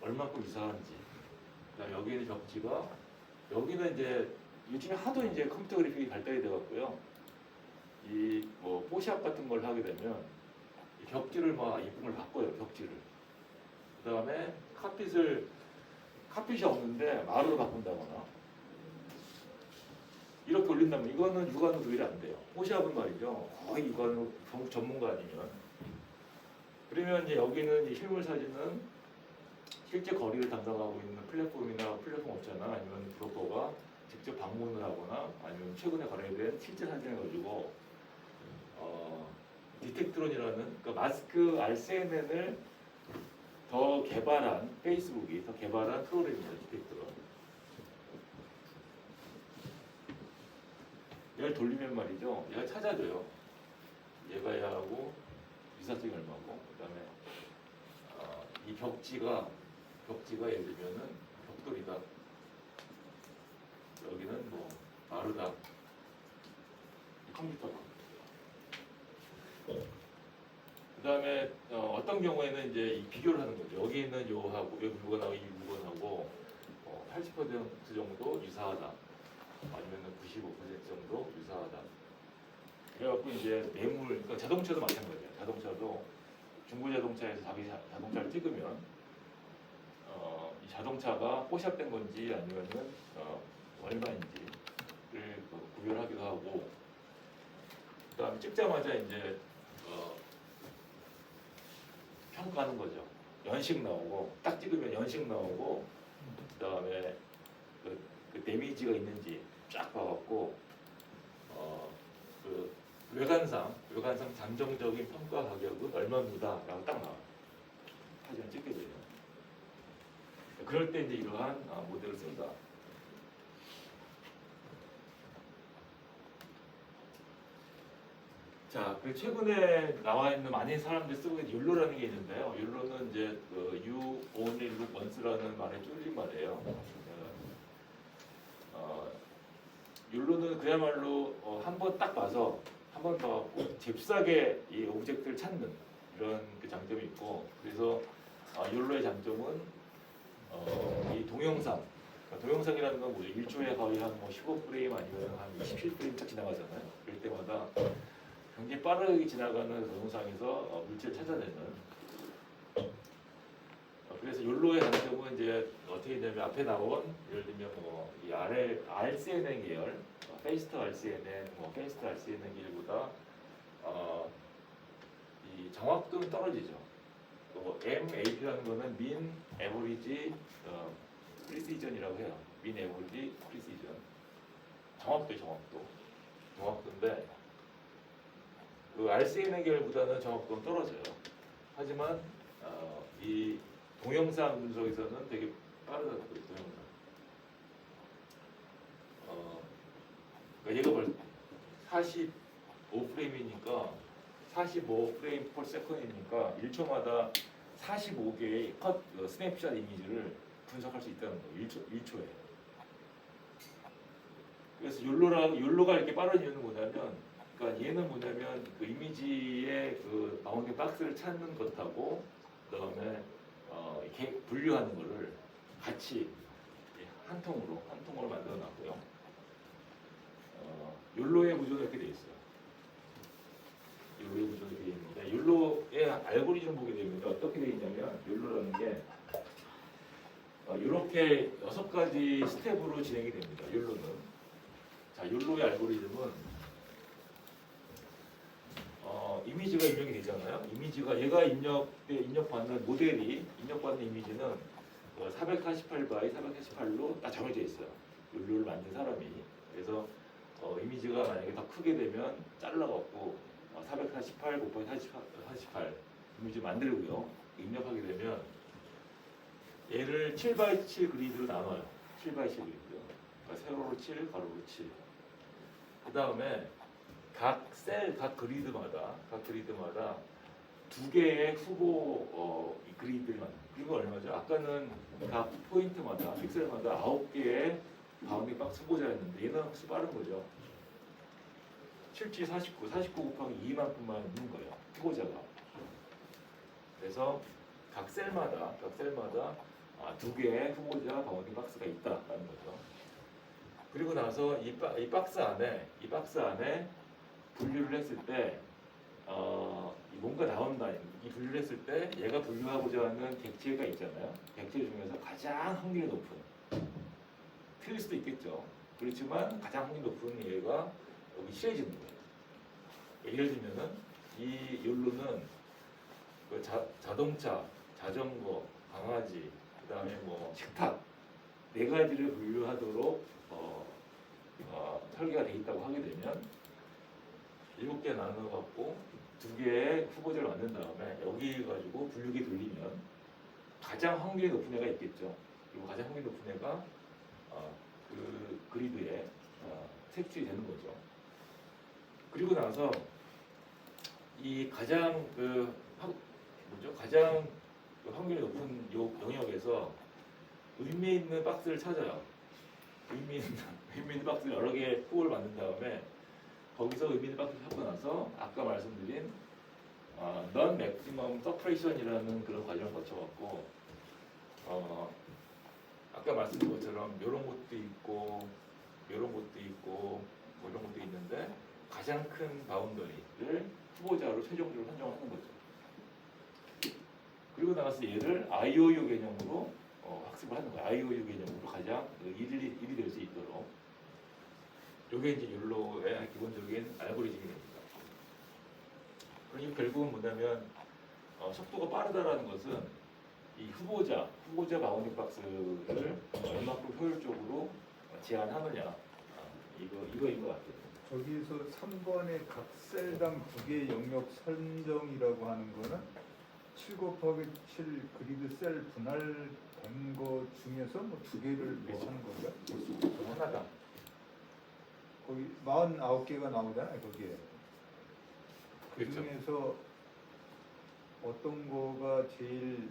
[SPEAKER 1] 얼마큼 유사한지. 그다음 여기는 벽지가 여기는 이제 요즘에 하도 이제 컴퓨터 그래픽이 발달이 돼갖고요. 이 뭐 포샵 같은 걸 하게 되면 이 벽지를 막 예쁜 걸 바꿔요. 벽지를. 그다음에 카핏이 없는데 마루로 바꾼다거나 이렇게 올린다면 이거는 육안으로 도일이 안 돼요. 포샵은 말이죠. 거의 육안으로 전문가 아니면. 그러면 이제 여기는 이 실물 사진은 실제 거리를 담당하고 있는 플랫폼이나 플랫폼 업체나 아니면 브로커가 직접 방문을 하거나 아니면 최근에 거래된 실제 사진을 가지고 디텍트론이라는 그러니까 마스크 RCNN을 더 개발한 페이스북이 더 개발한 프로그램입니다. 디텍트론. 얘를 돌리면 말이죠. 얘가 찾아줘요. 얘가 얘하고 유사성이 얼마고 그다음에 이 벽지가 예를 들면은 벽돌이다. 여기는 뭐 마르다. 컴퓨터가. 그다음에 어떤 경우에는 이제 이 비교를 하는 거죠. 여기 있는 요하고 여기 물건하고 이 물건하고 80% 정도 유사하다. 아니면 95% 정도 유사하다. 그래갖고 이제 매물, 그러니까 자동차도 마찬가지예요. 자동차도 중고 자동차에서 자기 자동차를 찍으면 이 자동차가 포샵된 건지 아니면은 얼마인지를 구별하기도 하고, 그다음에 찍자마자 이제 평가하는 거죠. 연식 나오고 딱 찍으면 연식 나오고, 그다음에 그 데미지가 있는지 쫙 봐갖고 그 외관상 잠정적인 평가 가격은 얼마입니다라고 딱 나와요. 사진을 찍게 돼요. 그럴 때 이제 이러한 모델을 쓴다. 자, 그 최근에 나와 있는 많은 사람들이 쓰고 있는 욜로라는 게 있는데요. 욜로는 이제 그 You Only Look Once라는 말의 줄임말이에요. 욜로는 그야말로 한 번 딱 봐서 한 번 더 갖고 잽싸게 이 오브젝트를 찾는 이런 그 장점이 있고, 그래서 욜로의 장점은 이 동영상, 그러니까 동영상이라는 건 뭐죠? 1초에 거의 한 15프레임 아니면 한 27프레임 딱 지나가잖아요. 그럴 때마다 굉장히 빠르게 지나가는 동영상에서 물질을 찾아내는. 그래서 욜로의 장점은 이제 어떻게 되냐면 앞에 나온 예를 들면 이 RCNN 계열, 페이스트 RCNN, 페이스트 RCNN 계열보다 이 정확도는 떨어지죠. MAP라는 거는 민 에버리지 프리시전이라고 해요. 민 에버리지 프리시전. 정확도인데 그 RCNN 계열보다는 정확도는 떨어져요. 하지만 이 동영상 분석에서는 되게 빠르다고요. 동영상. 그러니까 얘가 45프레임이니까 45프레임 per second이니까 1초마다 45개의 스냅샷 이미지를 분석할 수 있다는 거예요. 1초에. 그래서 욜로가 이렇게 빠른 이유는 뭐냐면, 그러니까 얘는 뭐냐면 그 이미지의 그 바운딩 박스를 찾는 것하고 그다음에 이렇게 분류하는 거를 같이 한 통으로 만들어 놨고요. 욜로의 구조는 이렇게 돼 있어요. 욜로의 구조는 이렇게 돼 있는데, 욜로의 알고리즘 보게 되면 어떻게 돼 있냐면, 욜로라는 게 이렇게 6가지 스텝으로 진행이 됩니다. 욜로는. 자, 욜로의 알고리즘은 이미지가 입력이 되잖아요. 이미지가 얘가 입력받는 모델이 입력받는 이미지는 448by 448로 딱 정해져 있어요. 욜로를 만든 사람이. 그래서 이미지가 만약에 더 크게 되면 잘라갖고 448 곱하기 48 이미지 만들고요. 입력하게 되면 얘를 7x7 그리드로 나눠요. 7x7 그리드요. 그러니까 세로로 7, 가로로 7. 그 다음에 각 그리드마다 2개의 후보 그리드를 만들어요. 이거 얼마죠? 아까는 각 포인트마다 픽셀마다 9개의 바운딩 박스 후보자였는데 얘는 훨씬 빠른 거죠. 77, 49 곱하기 2만큼만 있는 거예요. 후보자가. 그래서 각 셀마다 두 개의 후보자 바운딩 박스가 있다라는 거죠. 그리고 나서 이 박스 안에 분류를 했을 때 뭔가 나온다. 이 분류를 했을 때 얘가 분류하고자 하는 객체가 있잖아요. 객체 중에서 가장 확률이 높은, 틀릴 수도 있겠죠. 그렇지만 가장 확률이 높은 얘가 여기 실어지는 거예요. 예를 들면은 이 욜로는 그 자동차, 자전거, 강아지, 그다음에 뭐 식탁 네 가지를 분류하도록 설계가 돼 있다고 하게 되면 7개 나눠 갖고 두 개의 후보자를 만든 다음에 여기 가지고 분류기 돌리면 가장 확률이 높은 애가 있겠죠. 그리고 가장 확률이 높은 애가 그 그리드에 색출이 되는 거죠. 그리고 나서 이 가장 가장 확률이 높은 요 영역에서 의미 있는 박스를 찾아요. 의미 있는 박스를 여러 개 푸을 만든 다음에 거기서 의미 있는 박스를 찾고 나서 아까 말씀드린 non maximum separation이라는 그런 과정을 거쳐갖고 아까 말씀드린 것처럼 이런 것도 있고 이런 것도 있고 뭐 이런 것도 있는데 가장 큰 바운더리를 후보자로 최종적으로 선정하는 거죠. 그리고 나서 얘를 IOU 개념으로 학습을 하는 거예요. IOU 개념으로 가장 일이 될 수 있도록. 이게 이제 욜로의 기본적인 알고리즘이 됩니다. 그러니까 결국은 뭐냐면 속도가 빠르다라는 것은 이 후보자 바운딩 박스를 얼마큼 효율적으로 제한하느냐 이거인 것 같아요.
[SPEAKER 2] 저기서 3번의 각 셀당 두 개의 영역 선정이라고 하는 거는 7 곱하기 7 그리드 셀 분할된 거 중에서 뭐 두 개를 뭐
[SPEAKER 1] 그렇죠.
[SPEAKER 2] 하는 건가요?
[SPEAKER 1] 하나당.
[SPEAKER 2] 거기 49개가 나오잖아요, 거기에. 그
[SPEAKER 1] 그렇죠.
[SPEAKER 2] 중에서 어떤 거가 제일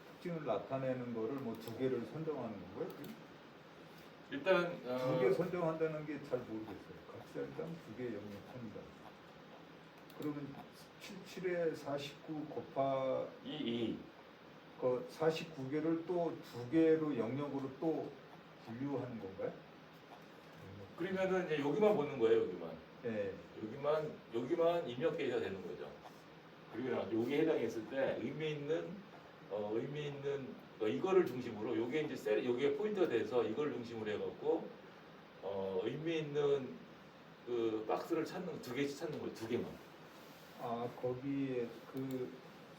[SPEAKER 2] 특징을 나타내는 거를 뭐 두 개를 선정하는 건가요?
[SPEAKER 1] 일단
[SPEAKER 2] 두 개 선정한다는 게 잘 모르겠어요. 각 셀당 두 개 영역한다. 그러면 77에 49 곱하기 그 49개를 또 두 개로 영역으로 또 분류하는 건가요?
[SPEAKER 1] 그러면은 이제 여기만 보는 거예요.
[SPEAKER 2] 네.
[SPEAKER 1] 여기만 입력해야 되는 거죠. 그리고 여기에 해당했을 때 의미 있는 이거를 중심으로 요게 이제 셀 요게 포인트가 돼서 이걸 중심으로 해갖고 의미 있는 그 박스를 찾는 두 개씩 찾는 거예요. 두 개만.
[SPEAKER 2] 아, 거기에 그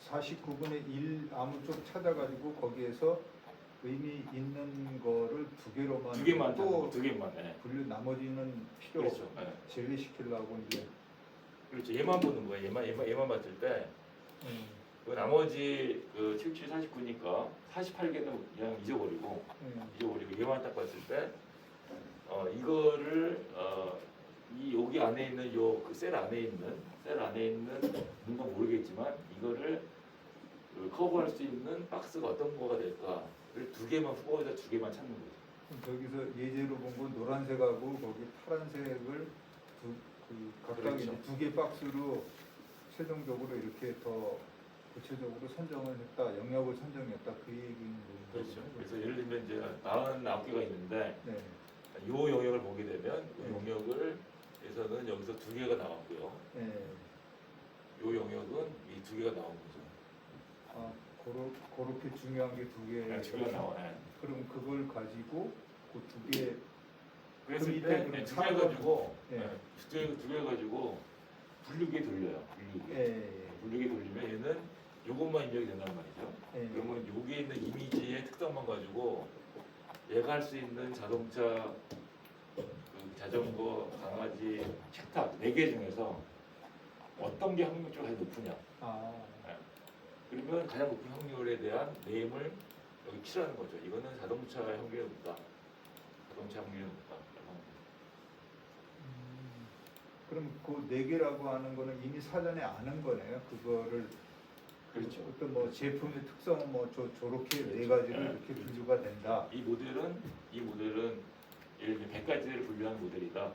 [SPEAKER 2] 49분의 1 아무 쪽 찾아가지고 거기에서 의미 있는 거를 두 개로만
[SPEAKER 1] 두 개만
[SPEAKER 2] 또
[SPEAKER 1] 두 개만. 네.
[SPEAKER 2] 분류 나머지는 필요
[SPEAKER 1] 그렇죠. 네.
[SPEAKER 2] 제외시키려고 이제
[SPEAKER 1] 그렇죠. 얘만 보는 거예요. 얘만 봤을 때. 그 나머지 그 77, 49니까 48개는 그냥 잊어버리고 얘만 딱 봤을 때 이거를 여기 안에 있는 요 그 셀 안에 있는 뭔가 모르겠지만 이거를 커버할 수 있는 박스가 어떤 거가 될까를 두 개만 후보자 두 개만 찾는 거죠.
[SPEAKER 2] 저기서 예제로 본 건 노란색하고 거기 파란색을 각각
[SPEAKER 1] 그렇죠.
[SPEAKER 2] 두 개 박스로 최종적으로 이렇게 더 구체적으로 선정을 했다, 영역을 선정했다 그 얘기인 거죠.
[SPEAKER 1] 그렇죠. 그래서 예를 들면 이제 49개가 있는데
[SPEAKER 2] 네.
[SPEAKER 1] 요 영역을 보게 되면 이 영역에서는 여기서 두 개가 나왔고요.
[SPEAKER 2] 네.
[SPEAKER 1] 요 영역은 이 두 개가 나온 거죠.
[SPEAKER 2] 아, 그렇게 중요한 게 두 개.
[SPEAKER 1] 네, 두 개가 나와요. 네.
[SPEAKER 2] 그럼 그걸 가지고 그 두 개.
[SPEAKER 1] 그랬을
[SPEAKER 2] 밑에
[SPEAKER 1] 때
[SPEAKER 2] 그럼
[SPEAKER 1] 두 개 가지고
[SPEAKER 2] 네.
[SPEAKER 1] 두 개 가지고 분류기에 돌려요. 분류기에 돌리면 얘는 요것만 입력이 된단 말이죠. 그러면 여기에 있는 이미지의 특성만 가지고 얘가 할 수 있는 자동차, 자전거, 강아지, 식탁 4개 중에서 어떤 게 확률적으로 가장 높으냐. 그러면 가장 높은 확률에 대한 네임을 여기 칠하는 거죠. 이거는 자동차의 확률이 높다. 자동차 확률이 높다.
[SPEAKER 2] 그럼 그 네 개라고 하는 거는 이미 사전에 아는 거네요. 그거를
[SPEAKER 1] 그렇죠.
[SPEAKER 2] 어떤 뭐 제품의 특성은 뭐 저렇게 네
[SPEAKER 1] 그렇죠.
[SPEAKER 2] 가지로
[SPEAKER 1] 네.
[SPEAKER 2] 이렇게 분류가 된다.
[SPEAKER 1] 이 모델은 예를 들면 100가지를 분류하는 모델이다.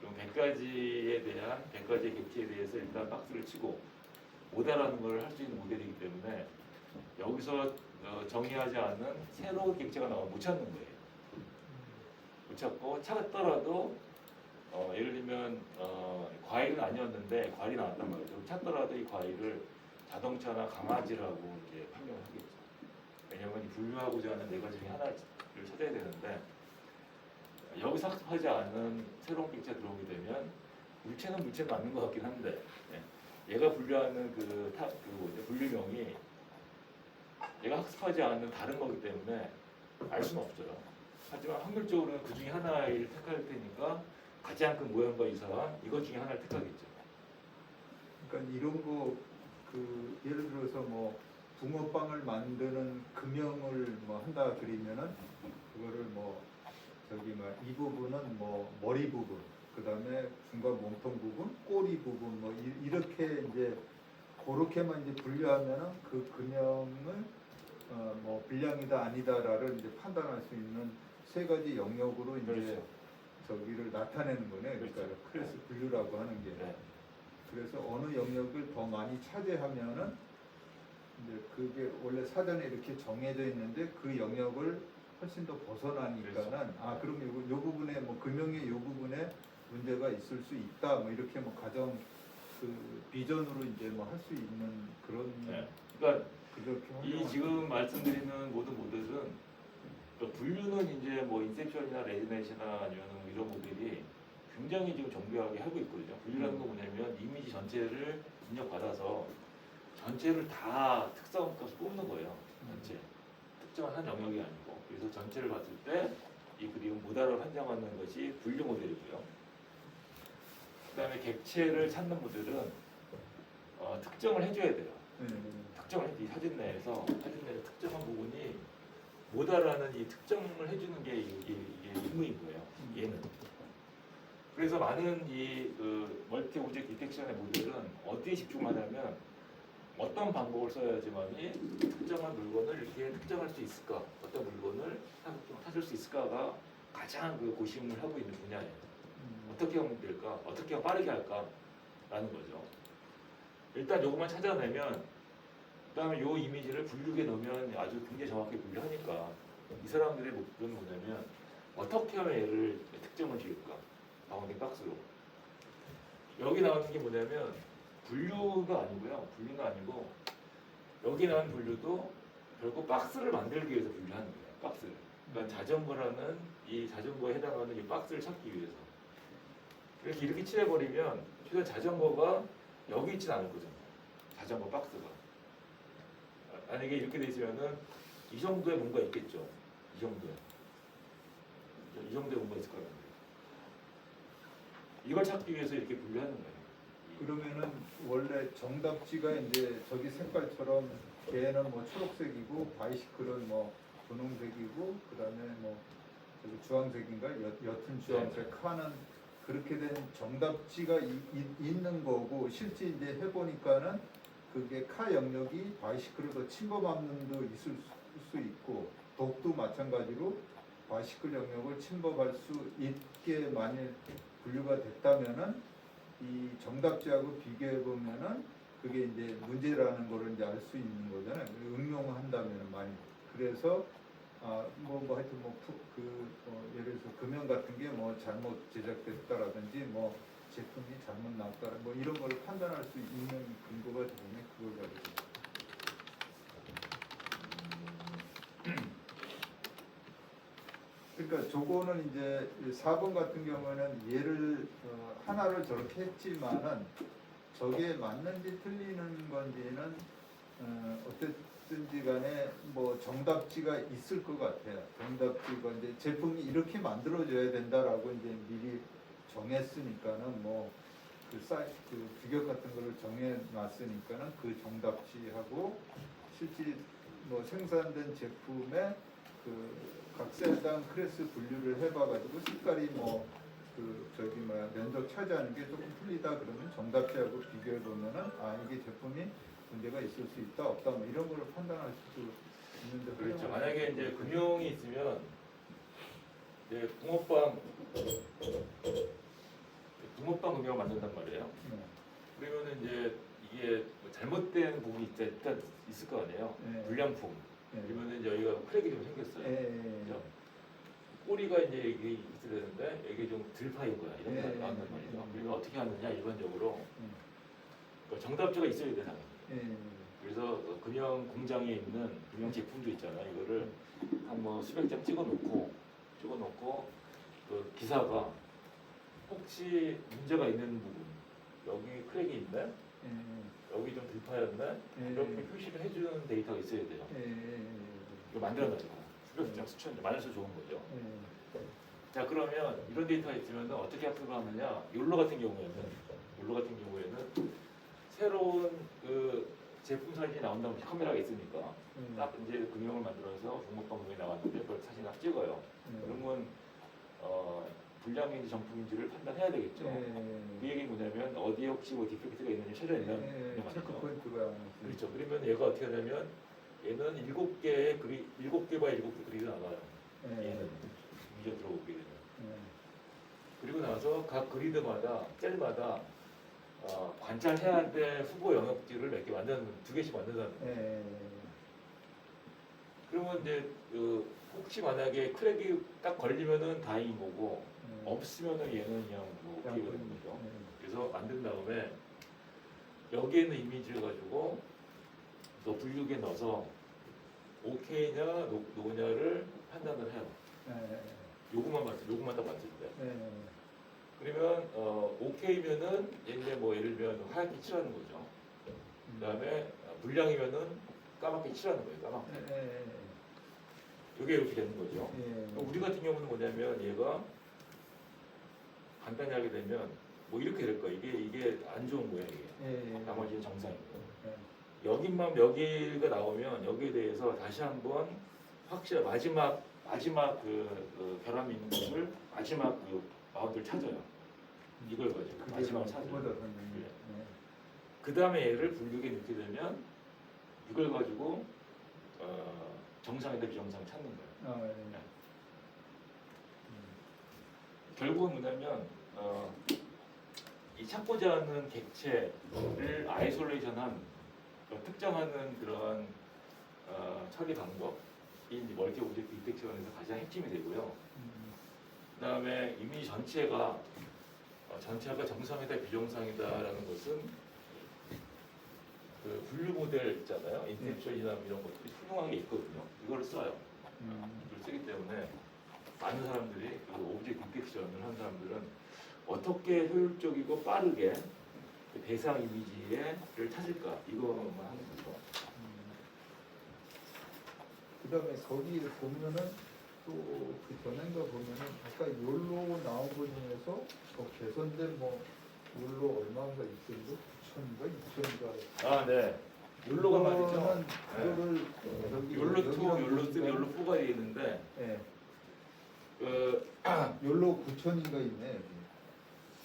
[SPEAKER 1] 그럼 100가지에 대한 100가지의 객체에 대해서 일단 박스를 치고 모델하는 걸 할 수 있는 모델이기 때문에 여기서 정의하지 않은 새로운 객체가 나오면 못 찾는 거예요. 못 찾고 찾더라도 예를 들면 과일은 아니었는데 과일이 나왔단 말이죠. 찾더라도 이 과일을 자동차나 강아지라고 이렇게 판명을 하겠죠. 왜냐하면 분류하고자 하는 네 가지 중에 하나를 찾아야 되는데 여기서 학습하지 않은 새로운 객체가 들어오게 되면 물체는 물체 맞는 것 같긴 한데 얘가 분류하는 분류명이 얘가 학습하지 않는 다른 거기 때문에 알 수는 없어요. 하지만 확률적으로는 그 중에 하나를 택할 테니까 가장 큰 모양과 이상한 이것 중에 하나를 택하겠죠.
[SPEAKER 2] 그러니까 이런 거 예를 들어서 뭐 붕어빵을 만드는 금형을 뭐 한다 그러면은 그거를 뭐 이 부분은 뭐 머리 부분, 그 다음에 중간 몸통 부분, 꼬리 부분 뭐 이렇게 이제 그렇게만 이제 분류하면은 그 금형을 뭐 불량이다 아니다라를 이제 판단할 수 있는 세 가지 영역으로 이제
[SPEAKER 1] 그렇죠.
[SPEAKER 2] 저기를 나타내는 거네. 그러니까
[SPEAKER 1] 그렇죠.
[SPEAKER 2] 크레스 분류라고 하는 게.
[SPEAKER 1] 네.
[SPEAKER 2] 그래서 어느 영역을 더 많이 차지하면은 이제 그게 원래 사전에 이렇게 정해져 있는데 그 영역을 훨씬 더 벗어나니까는
[SPEAKER 1] 그렇죠.
[SPEAKER 2] 그럼 요 부분에 뭐 금형의 요 부분에 문제가 있을 수 있다 뭐 이렇게 뭐 가정 비전으로 이제 뭐 할 수 있는 그런
[SPEAKER 1] 네. 그러니까
[SPEAKER 2] 그렇게
[SPEAKER 1] 이 지금 말씀드리는 모든 모델은 분류는 이제 뭐 인셉션이나 레지넷이나 아니면 이런 모델이 굉장히 지금 정교하게 하고 있거든요. 분류라는 건 뭐냐면 이미지 전체를 입력받아서 전체를 다 특성값을 뽑는 거예요. 전체 특정한 한 영역이 아니고 그래서 전체를 봤을 때 이 그림은 모달을 판정하는 것이 분류 모델이고요. 그다음에 객체를 찾는 모델은 특정을 해줘야 돼요. 특정을 이 사진 내에서 특정한 부분이 모달하는 이 특정을 해주는 게 이게 임무인 거예요. 얘는. 그래서 많은 멀티 오브젝트 디텍션의 모델은 어디에 집중하냐면 어떤 방법을 써야지만이 특정한 물건을 이렇게 특정할 수 있을까, 어떤 물건을 찾을 수 있을까가 가장 고심을 하고 있는 분야예요. 어떻게 하면 될까, 어떻게 하면 빠르게 할까라는 거죠. 일단 요것만 찾아내면 그다음에 요 이미지를 분류기에 넣으면 아주 굉장히 정확하게 분류하니까 이 사람들의 목표는 뭐냐면 어떻게 하면 얘를 특정을 지을까, 바운딩 박스로. 여기 나오는 게 뭐냐면 분류가 아니고요. 분류가 아니고 여기 나온 분류도 결국 박스를 만들기 위해서 분류하는 거예요. 박스를. 그러니까 자전거라는 이 자전거에 해당하는 이 박스를 찾기 위해서. 이렇게 칠해버리면 최소한 자전거가 여기 있진 않을 거잖아요. 자전거 박스가. 만약에 이렇게 돼 있으면은 이 정도의 뭔가 있겠죠. 이 정도의 뭔가 있을 거란 말이에요. 이걸 찾기 위해서 이렇게 분류하는 거예요.
[SPEAKER 2] 그러면은 원래 정답지가 이제 저기 색깔처럼 걔는 뭐 초록색이고 바이시클은 뭐 분홍색이고 그다음에 뭐 저기 주황색인가 옅은 주황색 카는 그렇게 된 정답지가 있는 거고 실제 이제 해보니까는 그게 카 영역이 바이시클을 더 침범하는 도 있을 수 있고 독도 마찬가지로 바이시클 영역을 침범할 수 있게 만일 분류가 됐다면은 이 정답지하고 비교해 보면은 그게 이제 문제라는 거를 이제 알 수 있는 거잖아요. 응용한다면은 많이. 그래서 하여튼 예를 들어서 금형 같은 게 뭐 잘못 제작됐다라든지 뭐 제품이 잘못 나왔다 뭐 이런 걸 판단할 수 있는 근거가 되면 그걸 가지고. 그러니까 저거는 이제 4번 같은 경우는 얘를 하나를 저렇게 했지만은 저게 맞는지 틀리는 건지는 어쨌든지 간에 뭐 정답지가 있을 것 같아요. 정답지가 이제 제품이 이렇게 만들어져야 된다라고 이제 미리 정했으니까는 그 규격 같은 거를 정해놨으니까는 그 정답지하고 실제 뭐 생산된 제품의 각세당 크레스 분류를 해봐가지고 색깔이 면적 차지하는 게 조금 틀리다 그러면 정답지하고 비교해 보면은 이게 제품이 문제가 있을 수 있다 없다 뭐 이런 거를 판단할 수 있는데
[SPEAKER 1] 그렇죠. 만약에 이제 금형이 있으면 이제 붕어빵 붕어빵 음영을 만든단 말이에요.
[SPEAKER 2] 네.
[SPEAKER 1] 그러면은 이제 이게 뭐 잘못된 부분이 일단 있을 거 아니에요.
[SPEAKER 2] 네.
[SPEAKER 1] 불량품.
[SPEAKER 2] 네.
[SPEAKER 1] 그러면은 여기가 크랙이 좀 생겼어요.
[SPEAKER 2] 예.
[SPEAKER 1] 그죠? 꼬리가 이제 여기 있어야 되는데 여기 좀 덜 파인 거야. 이런 게
[SPEAKER 2] 네.
[SPEAKER 1] 나온단 말이죠.
[SPEAKER 2] 네.
[SPEAKER 1] 그리고 어떻게 하느냐 일반적으로 정답조가 있어야 돼 당연히.
[SPEAKER 2] 예.
[SPEAKER 1] 그래서 금형 공장에 있는 금형 제품도 있잖아요. 이거를 한 뭐 수백 장 찍어놓고 그 기사가 혹시 문제가 있는 부분 여기 크랙이 있네, 여기 좀 들파였네 이렇게 표시를 해주는 데이터가 있어야 돼요. 이거 만들어놔요. 수백 장 수천 장 만들어서 좋은 거죠. 자 그러면 이런 데이터가 있으면 어떻게 학습을 하느냐? 욜로 같은 경우에는 새로운 그 제품 사진이 나온다면 카메라가 있으니까 딱 이제 금형을 만들어서 붕어빵 이 나왔는데 그걸 사진 딱 찍어요. 그러면 불량인지 정품인지를 판단해야 되겠죠. 그 얘기 뭐냐면 어디에 혹시 뭐 디펙트가 있는지 찾아내는
[SPEAKER 2] 체크 포인트가
[SPEAKER 1] 그렇죠. 그러면 얘가 어떻게 하냐면 얘는 7개 바이 7개 그리드 나가요. 얘는 미저 들어오게 되면. 그리고 나서 각 그리드마다 셀마다 관찰해야 될 후보 영역들을 몇 개 만드는 2개씩 만든다는 거예요. 그러면 이제 혹시 만약에 크랙이 딱 걸리면은 다행인 거고 없으면은 얘는 그냥 뭐 어떻게 되는 거죠. 그래서 만든 다음에 여기에 있는 이미지를 가지고 또 분류기에 넣어서 오케이냐 노냐를 판단을 해요. 요것만 딱 맞을 때. 그러면 오케이면은 얘네 뭐 예를 들면 하얗게 칠하는 거죠. 그다음에 불량이면은 까맣게 칠하는 거예요. 까맣게. 이게 이렇게 되는 거죠. 우리 같은 경우는 뭐냐면 얘가 간단히 하게 되면 뭐 이렇게 될 거예요. 이게 안 좋은 거예요. 이게. 나머지는 정상이고. 여기가 나오면 여기에 대해서 다시 한번 확실한 마지막 그 결함이 있는 것을 마지막 그 마운드를 찾아요. 이걸 가지고 마지막을 찾아요. 그 다음에 얘를 분류기에 넣게 되면 이걸 가지고 정상이다 비정상을 찾는 거예요. 결국은 뭐냐면 이 찾고자 하는 객체를 아이솔레이션한 특정하는 그런 처리 방법이 멀티 오브젝트 디텍션에서 가장 핵심이 되고요. 그다음에 이미지 전체가 정상이다 비정상이다라는 것은 그 분류 모델 있잖아요. 인셉션이나 이런 것들이 훌륭하게 있거든요. 이걸 써요. 이걸 쓰기 때문에 많은 사람들이 그 오브젝트 디텍션을 한 사람들은 어떻게 효율적이고 빠르게 그 대상 이미지를 찾을까 이거만 하는 거죠.
[SPEAKER 2] 그다음에 거기 보면은 또 그 전인가 보면은 아까 욜로 나온 것 중에서 개선된 뭐 욜로 얼마인가 있던데 9천인가 2천인가.
[SPEAKER 1] 아 네. 욜로가 말이죠.
[SPEAKER 2] 그거를
[SPEAKER 1] 욜로 2, 욜로 3, 욜로 4가 있는데 그
[SPEAKER 2] 욜로 9천인가 있네 여기.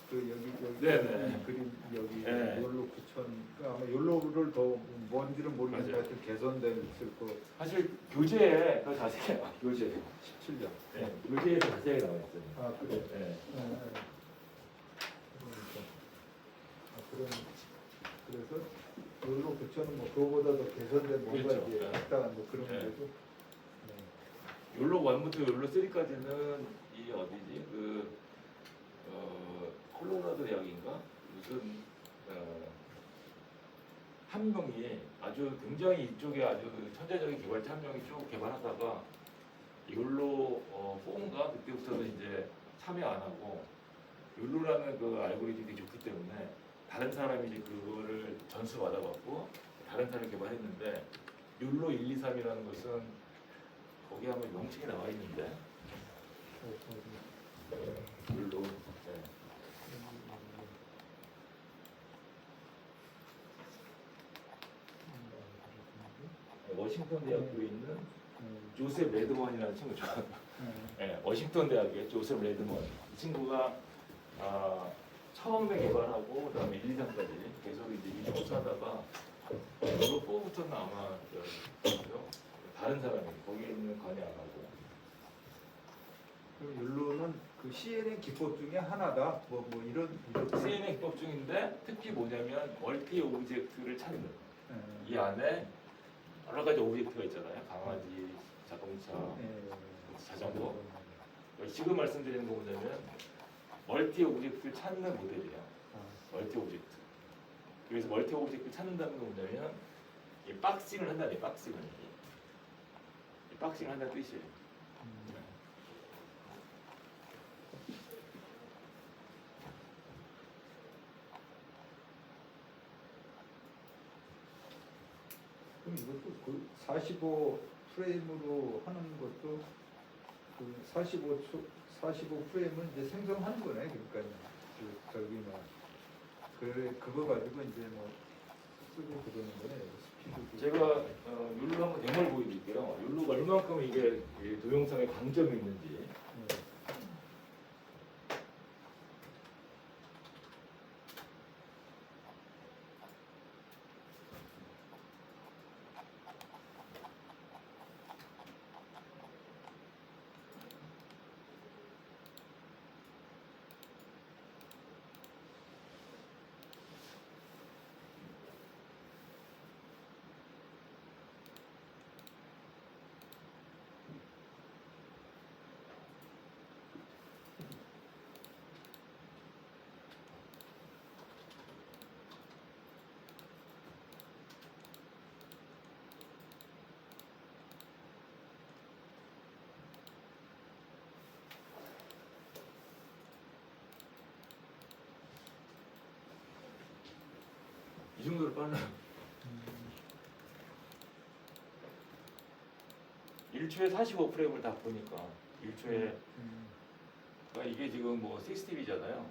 [SPEAKER 2] 그 여기
[SPEAKER 1] 네네.
[SPEAKER 2] 그림 여기
[SPEAKER 1] 네.
[SPEAKER 2] 욜로 9천. 아마 욜로를 더 뭔지는 모르겠는데
[SPEAKER 1] 맞아요.
[SPEAKER 2] 하여튼 개선된 있을 거.
[SPEAKER 1] 사실 교재에 더 자세히 교재
[SPEAKER 2] 17년.
[SPEAKER 1] 네. 교재에 더 자세히 나와 있어요.
[SPEAKER 2] 아 그래.
[SPEAKER 1] 네.
[SPEAKER 2] 그러니까. 그래서 욜로 9천은 뭐 그거보다 더 개선된 뭔가
[SPEAKER 1] 그렇죠.
[SPEAKER 2] 이제
[SPEAKER 1] 네.
[SPEAKER 2] 적당한 뭐 그런
[SPEAKER 1] 네.
[SPEAKER 2] 거죠.
[SPEAKER 1] 욜로 1부터 욜로 3까지는 이 어디지 콜로라도 대학인가 무슨 한 명이 아주 굉장히 이쪽에 아주 천재적인 개발자 한 명이 쭉 개발하다가 욜로 4인가 그때부터는 이제 참여 안 하고 욜로라는 그 알고리즘이 좋기 때문에 다른 사람이 이제 그거를 전수 받아갖고 다른 사람이 개발했는데 욜로 1, 2, 3이라는 것은 거기 한번 명칭이 나와 있는데 욜로 워싱턴 대학교에 있는 조셉 레드먼이라는 친구죠. 네, 워싱턴 대학의 조셉 레드먼. 이 친구가 처음에 개발하고 그다음에 1, 2, 3까지 계속 이제 연구하다가 욜로 4부터는 아마 다른 사람이 거기에 있는 관여 안 하고.
[SPEAKER 2] 그럼 욜로는 그 그 CNN 기법 중에 하나다. 뭐 이런
[SPEAKER 1] CNN 기법 중인데 특히 뭐냐면 멀티 오브젝트를 찾는
[SPEAKER 2] 예.
[SPEAKER 1] 이 안에 여러 가지 오브젝트가 있잖아요. 강아지, 자동차,
[SPEAKER 2] 예.
[SPEAKER 1] 자전거. 지금 말씀드리는 거 뭐냐면 멀티 오브젝트를 찾는 모델이에요. 멀티 오브젝트. 그래서 멀티 오브젝트를 찾는다는 건 뭐냐면 이 박싱을 한다는 게 박싱을. 이 박싱을 한다는 뜻이에요.
[SPEAKER 2] 그럼 이것도 그 45 프레임으로 하는 것도 그 45 프레임을 이제 생성하는 거네. 그러니까 그 저기 뭐 그거 가지고 이제 뭐 쓰고 그러는 거네. 스피드.
[SPEAKER 1] 제가 율로 한번 데모를 보여드릴게요. 율로가 얼만큼 이게 이 동영상에 강점이 있는지. 이 정도로 빨라요. 1초에 45프레임을 다 보니까 1초에 그러니까 이게 지금 뭐 CCTV잖아요.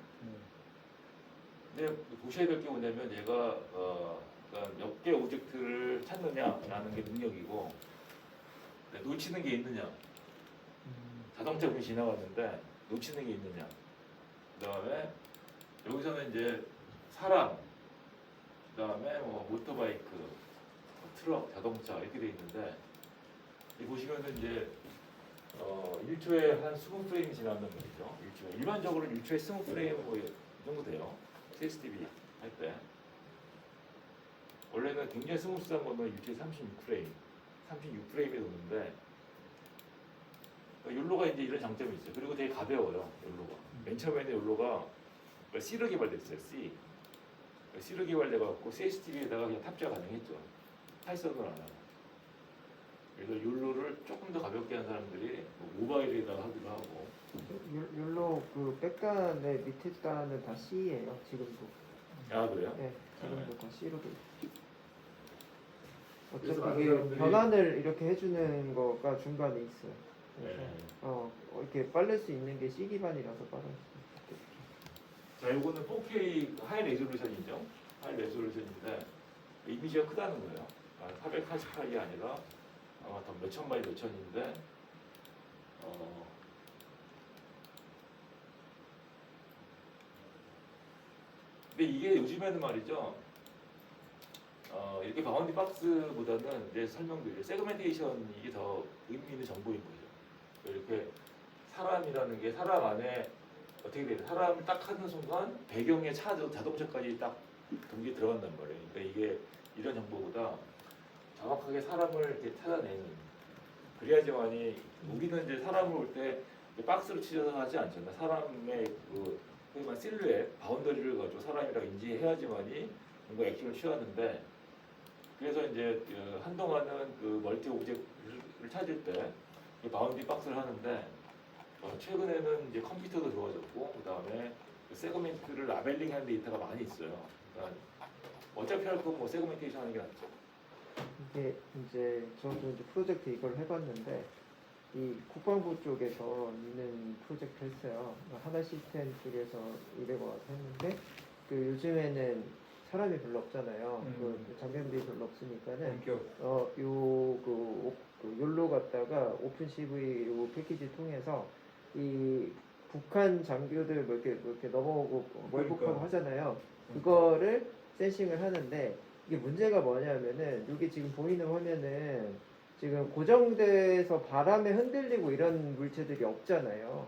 [SPEAKER 1] 근데 보셔야 될 게 뭐냐면 얘가 그러니까 몇 개 오브젝트를 찾느냐라는 게 능력이고 놓치는 게 있느냐. 자동차 분이 지나갔는데 놓치는 게 있느냐. 그다음에 여기서는 이제 사람, 그다음에 뭐 모터바이크, 트럭, 자동차 이렇게 돼 있는데 이 보시면은 이제 1초에 한 20프레임이 지나간다는 거죠. 1초에 일반적으로 1초에 20프레임 뭐 이 정도 돼요. CCTV 할 때 원래는 굉장히 스무스한 거는 1초에 36프레임, 36프레임이 도는데 욜로가 이제 이런 장점이 있어요. 그리고 되게 가벼워요. 욜로가. 맨 처음에는 욜로가 C로 개발됐어요. C로 개발돼갖고 CCTV에다가 그냥 탑재 가능했죠. 파이썬을 안 하고. 그래서 욜로를 조금 더 가볍게 한 사람들이 뭐 모바일에다가 하기도 하고.
[SPEAKER 3] 율로 그 백단의 밑에 단은 다 C예요. 지금도.
[SPEAKER 1] 아 그래요?
[SPEAKER 3] 네, 지금도 다 C로 돼 있어요.
[SPEAKER 1] 그래서
[SPEAKER 3] 어차피
[SPEAKER 1] 많은
[SPEAKER 3] 이게
[SPEAKER 1] 사람들이-
[SPEAKER 3] 변환을 이렇게 해주는 거가 중간에 있어요. 그래서
[SPEAKER 1] 네.
[SPEAKER 3] 이렇게 빠를 수 있는 게 C 기반이라서 빠를 수 있게.
[SPEAKER 1] 자, 이거는 4K 하이 레졸루션이죠. 하이 레졸루션인데 이미지가 크다는 거예요. 488이 아니라 아마 더 몇천 바이 몇천인데 근데 이게 요즘에는 말이죠. 이렇게 바운디 박스보다는 이제 설명드릴 세그멘테이션 이게 더 의미 있는 정보인 거죠. 이렇게 사람이라는 게 사람 안에 어떻게 돼요? 사람을 딱 하는 순간 배경에 자동차까지 딱 동기에 들어간단 말이에요. 그러니까 이게 이런 정보보다 정확하게 사람을 이렇게 찾아내는 그래야지만이 우리는 이제 사람을 볼 때 박스로 치셔서 하지 않잖아요. 사람의 그 소위 말 실루엣, 바운더리를 가지고 사람이라고 인지해야지만이 뭔가 액션을 취하는데 그래서 이제 한동안은 그 멀티 오브젝트를 찾을 때 이 바운디 박스를 하는데 최근에는 이제 컴퓨터도 좋아졌고 그 다음에 세그멘트를 라벨링하는 데이터가 많이 있어요. 그러니까 어차피 할 건 뭐 세그멘테이션 하는 게 낫죠.
[SPEAKER 3] 이게 이제 저도 이제 프로젝트 이걸 해봤는데 이 국방부 쪽에서 있는 프로젝트 했어요. 하나 시스템 쪽에서 의뢰가 와서 했는데 그 요즘에는 사람이 별로 없잖아요. 그 장비들이 별로 없으니까는 그 욜로 갖다가 오픈 CV 요 패키지 통해서 이 북한 장교들 뭐 이렇게 넘어오고 월북하고 하잖아요. 그거를 센싱을 하는데 이게 문제가 뭐냐면은 이게 지금 보이는 화면은 지금 고정돼서 바람에 흔들리고 이런 물체들이 없잖아요.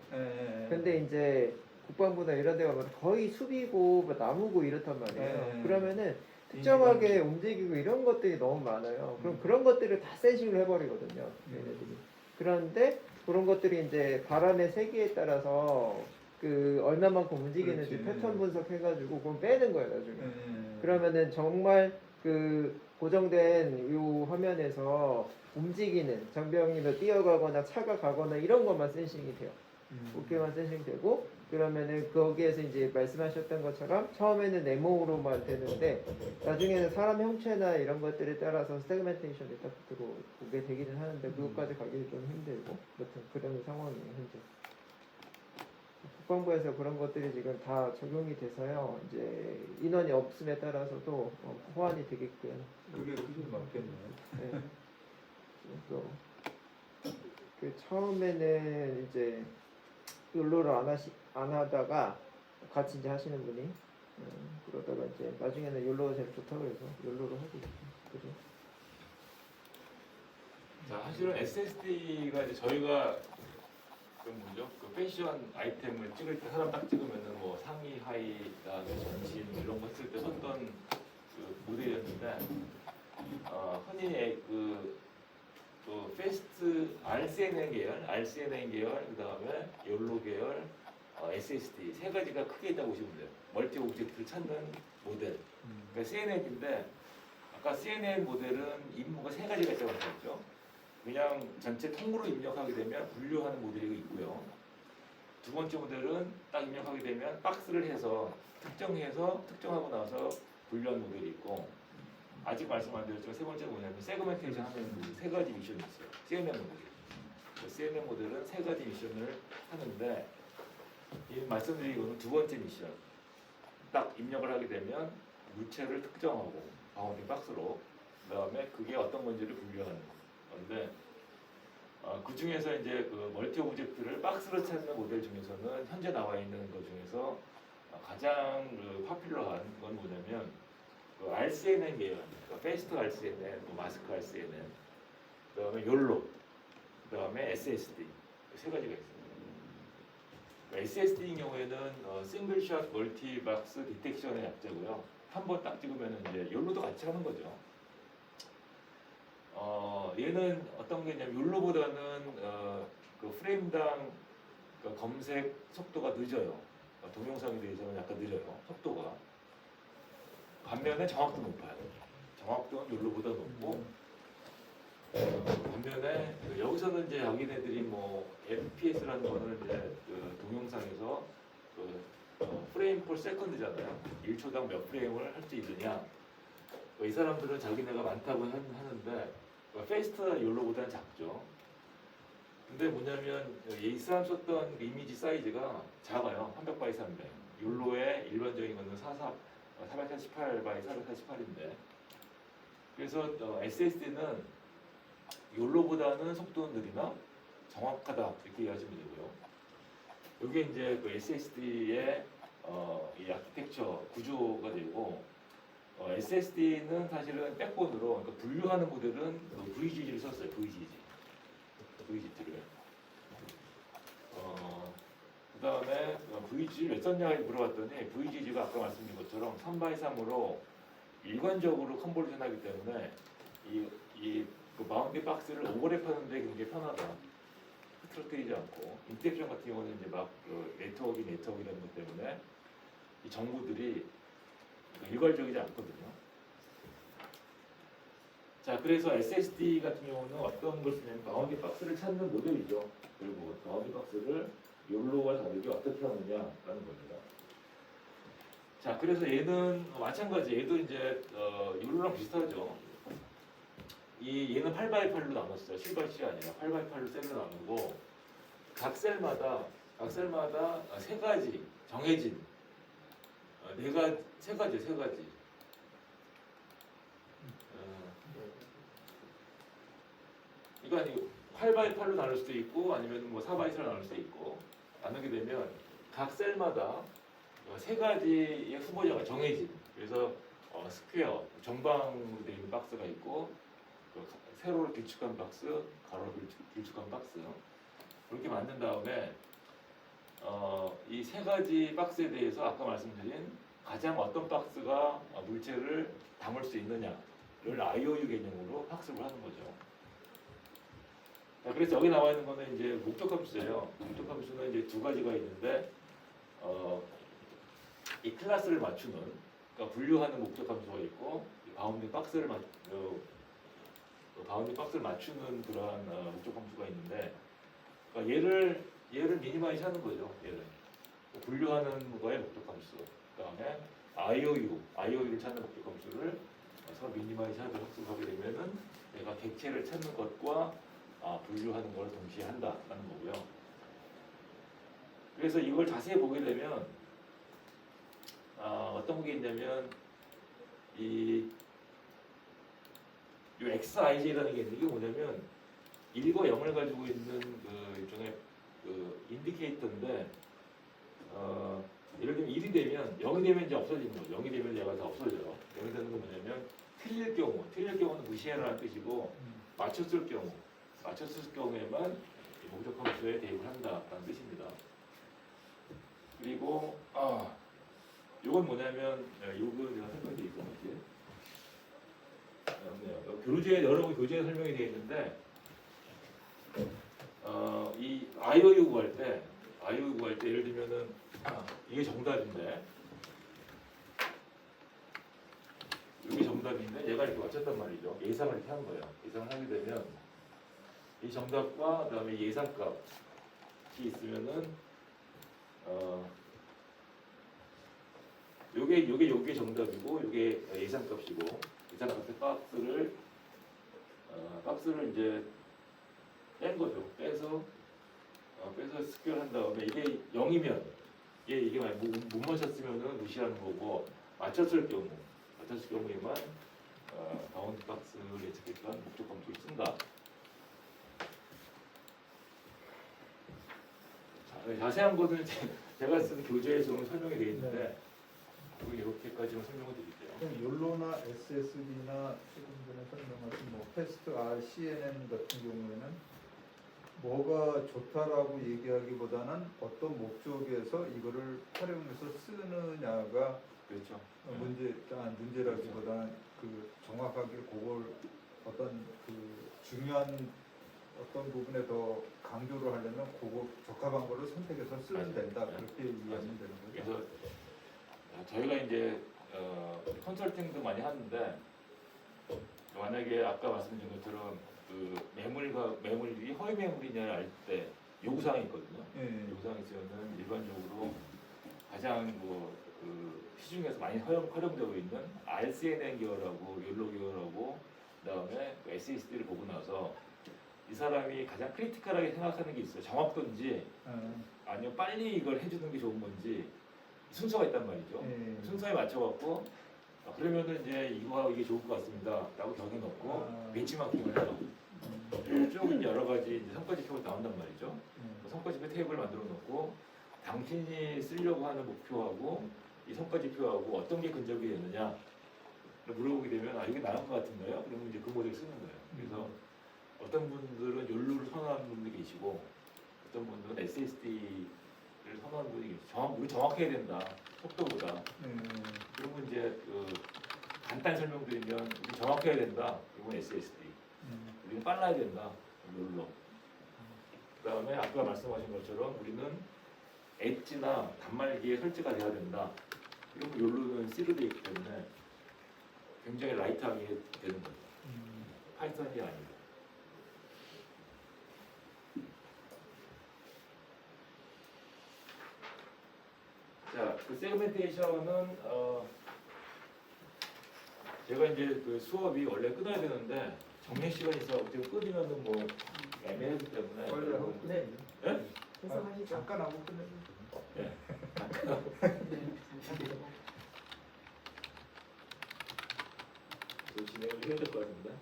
[SPEAKER 3] 근데 이제 국방부나 이런 데 가면 거의 숲이고 뭐 나무고 이렇단 말이에요. 그러면은 특정하게 움직이고 이런 것들이 너무 많아요. 그럼 그런 것들을 다 센싱을 해버리거든요. 얘네들이. 그런데 그런 것들이 이제 바람의 세기에 따라서 그 얼마만큼 움직이는지
[SPEAKER 2] 그렇지.
[SPEAKER 3] 패턴 분석해가지고 그걸 빼는 거예요 나중에. 그러면은 정말 그 고정된 요 화면에서 움직이는 장병이 뭐 뛰어가거나 차가 가거나 이런 것만 센싱이 돼요. 어깨만 센싱되고 그러면은 거기에서 이제 말씀하셨던 것처럼 처음에는 네모로만 되는데 나중에는 사람 형체나 이런 것들에 따라서 세그멘테이션이 딱 들어오게 되기는 하는데 그것까지 가기는 좀 힘들고 여튼 그런 상황이에요 현재. 국방부에서 그런 것들이 지금 다 적용이 돼서요. 이제 인원이 없음에 따라서도 호환이 되게끔.
[SPEAKER 2] 그게 맞겠네.
[SPEAKER 3] 네. 그래서 그 처음에는 이제 욜로를 안 하다가 같이 이제 하시는 분이 그러다가 이제 나중에는 욜로가 제일 좋다고 해서 욜로로 하고 있어요. 그죠?
[SPEAKER 1] 자, 사실은 SSD가 이제 저희가 그 뭐죠? 그 패션 아이템을 찍을 때 사람 딱 찍으면은 뭐 상의, 하의, 그다음에 전신 이런 거 쓸 때 썼던 그 모델이었는데 흔히 그 패스트 RCNN 계열, 그다음에 욜로 계열, SSD 세 가지가 크게 있다고 보시면 돼요. 멀티 오브젝트를 찾는 모델. 그러니까 CNN인데 아까 CNN 모델은 임무가 세 가지가 있다고 했죠. 그냥 전체 통으로 입력하게 되면 분류하는 모델이 있고요. 두 번째 모델은 딱 입력하게 되면 박스를 해서 특정하고 나서 분류하는 모델이 있고 아직 말씀 안 드렸지만 세 번째는 뭐냐면 세그멘테이션 하는 세 가지 미션이 있어요. CNN 모델. 그 CNN 모델은 세 가지 미션을 하는데 이 말씀드린 거는 두 번째 미션. 딱 입력을 하게 되면 물체를 특정하고 바운딩 박스로 그다음에 그게 어떤 건지를 분류하는 건데 그 중에서 이제 그 멀티 오브젝트를 박스로 찾는 모델 중에서는 현재 나와 있는 것 중에서 가장 그 파퓰러한 건 뭐냐면 그 RCNN 계열, 그러니까 페스트 RCNN, 마스크 RCNN, 그다음에 욜로, 그다음에 SSD 세 가지가 있습니다. SSD인 경우에는 싱글샷 멀티박스 디텍션의 약자고요. 한 번 딱 찍으면 이제 욜로도 같이 하는 거죠. 얘는 어떤 게 있냐면 욜로보다는 그 프레임당 그 검색 속도가 늦어요. 동영상에 대해서는 약간 늦어요. 속도가. 반면에 정확도 높아요. 정확도는 욜로보다 높고 반면에 여기서는 이제 자기네들이 뭐 FPS라는 거는 이제 그 동영상에서 프레임 per 세컨드잖아요. 1초당 몇 프레임을 할 수 있느냐. 이 사람들은 자기네가 많다고 하는데 페이스트나 욜로보다는 작죠. 근데 뭐냐면 이 사람 썼던 이미지 사이즈가 작아요. 300 x 300. 욜로의 일반적인 거는 448 x 448인데 그래서 SSD는 욜로보다는 속도는 느리나 정확하다 이렇게 이해하시면 되고요. 이게 이제 그 SSD의 이 아키텍처 구조가 되고 SSD는 사실은 백본으로 그러니까 분류하는 모델은 VGG를 썼어요. VGG를. 그다음에 VGG를 왜 썼냐 물어봤더니 VGG가 아까 말씀드린 것처럼 3x3으로 일관적으로 컨볼루션하기 때문에 그 바운딩 박스를 오버랩하는 데 굉장히 편하다. 흐트러뜨리지 않고 인터셉션 같은 경우는 이제 막그 네트워크라는 것 때문에 이 정보들이 일괄적이지 않거든요. 자, 그래서 SSD 같은 경우는 어떤 걸 쓰냐면 바운딩 박스를 찾는 모델이죠. 그리고 바운딩 박스를 욜로와 다르게 어떻게 하느냐라는 겁니다. 자, 그래서 얘는 마찬가지. 얘도 이제 욜로랑 비슷하죠. 얘는 8x8로 나눴어요. 7x7이 아니라 8x8로 셀로 나누고 각 셀마다 세 가지 정해진 세 가지. 그러니까 8x8로 나눌 수도 있고 아니면 뭐 4x4로 나눌 수도 있고 나누게 되면 각 셀마다 세 가지의 후보자가 정해진 그래서 스퀘어 정방으로 되어 있는 박스가 있고 세로로 길쭉한 박스, 가로로 길쭉한 박스 그렇게 만든 다음에 이 세 가지 박스에 대해서 아까 말씀드린 가장 어떤 박스가 물체를 담을 수 있느냐를 IOU 개념으로 학습을 하는 거죠. 자, 그래서 여기 나와 있는 거는 이제 목적 함수예요. 목적 함수는 이제 두 가지가 있는데 이 클래스를 맞추는, 그러니까 분류하는 목적 함수가 있고 바운딩 박스를 맞추는 그러한 목적 함수가 있는데, 그러니까 얘를 미니마이즈 하는 거죠. 얘를 분류하는 거의 목적 함수, 그다음에 IOU를 찾는 목적 함수를 서로 미니마이즈 하도록 학습하게 되면은 내가 객체를 찾는 것과 분류하는 걸 동시에 한다라는 거고요. 그래서 이걸 자세히 보게 되면 어떤 게 있냐면 이 XIJ라는 게 있는 게 뭐냐면 1과 0을 가지고 있는 그 일종의 그 인디케이터인데 예를 들면 1이 되면 0이 되면 이제 없어지는 거죠. 0이 되면 얘가 다 없어져요. 0이 되는 건 뭐냐면 틀릴 경우는 무시해라는 뜻이고 맞췄을 경우에만 목적 함수에 대입을 한다라는 뜻입니다. 그리고 이건 뭐냐면 요거 제가 설명이 되어 있었지. 교재에 여러 교재에 설명이 되어 있는데 이 IOU 구할 때 예를 들면은 이게 정답인데 이게 정답인데 얘가 이렇게 맞췄단 말이죠. 예상을 이렇게 한 거예요. 예상을 하게 되면 이 정답과 그다음에 예상값이 있으면은 요게 정답이고 요게 예상값이고 예상값의 박스를 이제 뺀 거죠. 빼서 스퀘어한 다음에 이게 0이면 이게 만약 못 맞췄으면은 무시하는 거고 맞췄을 경우에만 바운드 박스를 예측했던 목적 함수를 쓴다. 자세한 것은 제가 쓴 교재에서는 설명이 되어 있는데 이렇게까지만 설명을 드릴게요.
[SPEAKER 2] 그럼 욜로나 SSD나 조금 전에 설명하신 뭐 패스트 CNN 같은 경우에는 뭐가 좋다라고 얘기하기보다는 어떤 목적에서 이거를 활용해서 쓰느냐가
[SPEAKER 1] 그렇죠.
[SPEAKER 2] 문제라기보다는 그 정확하게 그걸 어떤 그 중요한 어떤 부분에 더 강조를 하려면 그거 적합한 거를 선택해서 쓰면 된다, 그렇게 이해하면 되는 거죠.
[SPEAKER 1] 그래서 저희가 이제 컨설팅도 많이 하는데 만약에 아까 말씀드린 것처럼 그 매물이 허위 매물이냐를 알 때 요구사항이 있거든요. 요구사항이 있으면은 일반적으로 가장 그 시중에서 많이 활용되고 있는 RCNN 계열하고 욜로 계열하고 그다음에 그 SSD를 보고 나서 이 사람이 가장 크리티컬하게 생각하는 게 있어요. 정확도인지 아니면 빨리 이걸 해주는 게 좋은 건지 순서가 있단 말이죠. 순서에 맞춰갖고 그러면은 이제 이거하고 이게 좋을 것 같습니다라고 정해 놓고 벤치마킹을 해요. 쭉 이제 여러 가지 이제 성과지표가 나온단 말이죠. 그 성과지표 테이블을 만들어 놓고 당신이 쓰려고 하는 목표하고 이 성과지표하고 어떤 게 근접이 되느냐 물어보게 되면 이게 나은 것 같은가요? 그러면 이제 그 모델을 쓰는 거예요. 그래서 어떤 분들은 욜로를 선호하는 분들이 계시고 어떤 분들은 SSD를 선호하는 분들이 계시고 우리 정확해야 된다 속도보다 그러면 이제 그 간단히 설명드리면 우리 정확해야 된다 이건 SSD 우리는 빨라야 된다 욜로 그 다음에 아까 말씀하신 것처럼 우리는 엣지나 단말기에 설치가 돼야 된다 그러면 욜로는 C로 되어 있기 때문에 굉장히 라이트하게 되는 거죠. 파이썬이 아니고 자, 그 세그멘테이션은 제가 이제 그 수업이 원래 끊어야 되는데 정리 시간이 있어 어떻게 끊으면은 뭐 애매하기 때문에
[SPEAKER 2] 빨리 하고
[SPEAKER 3] 네.
[SPEAKER 1] 네?
[SPEAKER 3] 계속하시죠.
[SPEAKER 2] 잠깐 하고 끝내면
[SPEAKER 1] 네. 그 진행을 해야 될 것 같은데.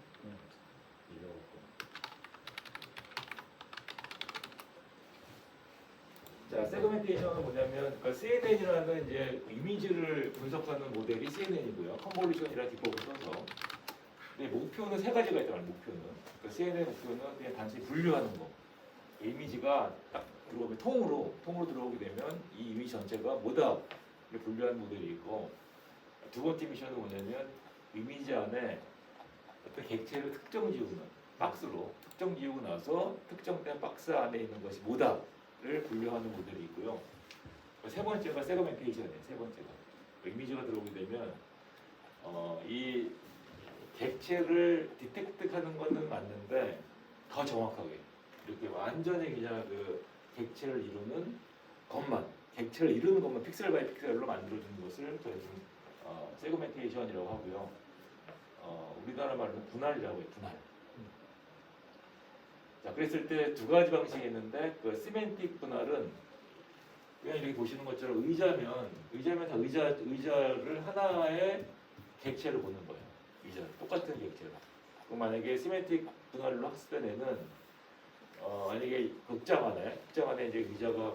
[SPEAKER 1] 자, 세그멘테이션은 뭐냐면 그러니까 CNN이라는 이제 이미지를 분석하는 모델이 CNN이고요. 컨볼루션이라는 기법을 써서. 근데 목표는 세 가지가 있단 말이에요. 목표는. 그 CN의 목표는 그냥 단순히 분류하는 거. 이미지가 딱 들어오면 통으로 들어오게 되면 이 이미지 전체가 뭐다를 분류하는 모델이 있고, 두 번째 미션은 뭐냐면 이미지 안에 어떤 객체를 특정 지우는 박스로 특정 지우고 나서 특정된 박스 안에 있는 것이 뭐다를 분류하는 모델이 있고요. 세 번째가 세그멘테이션이에요. 세 번째가 이미지가 들어오게 되면 이 객체를 디텍트하는 것은 맞는데 더 정확하게 이렇게 완전히 그냥 그 객체를 이루는 것만 픽셀 바이 픽셀로 만들어주는 것을 저희는 세그멘테이션이라고 하고요. 우리나라 말로 분할이라고 해요. 분할. 자, 그랬을 때 두 가지 방식이 있는데 그 시멘틱 분할은 그냥 이렇게 보시는 것처럼 의자면 다 의자를 하나의 객체로 보는 거예요. 의자 똑같은 객체로. 그럼 만약에 시멘틱 분할로 학습된 만약에 극장 안에 이제 의자가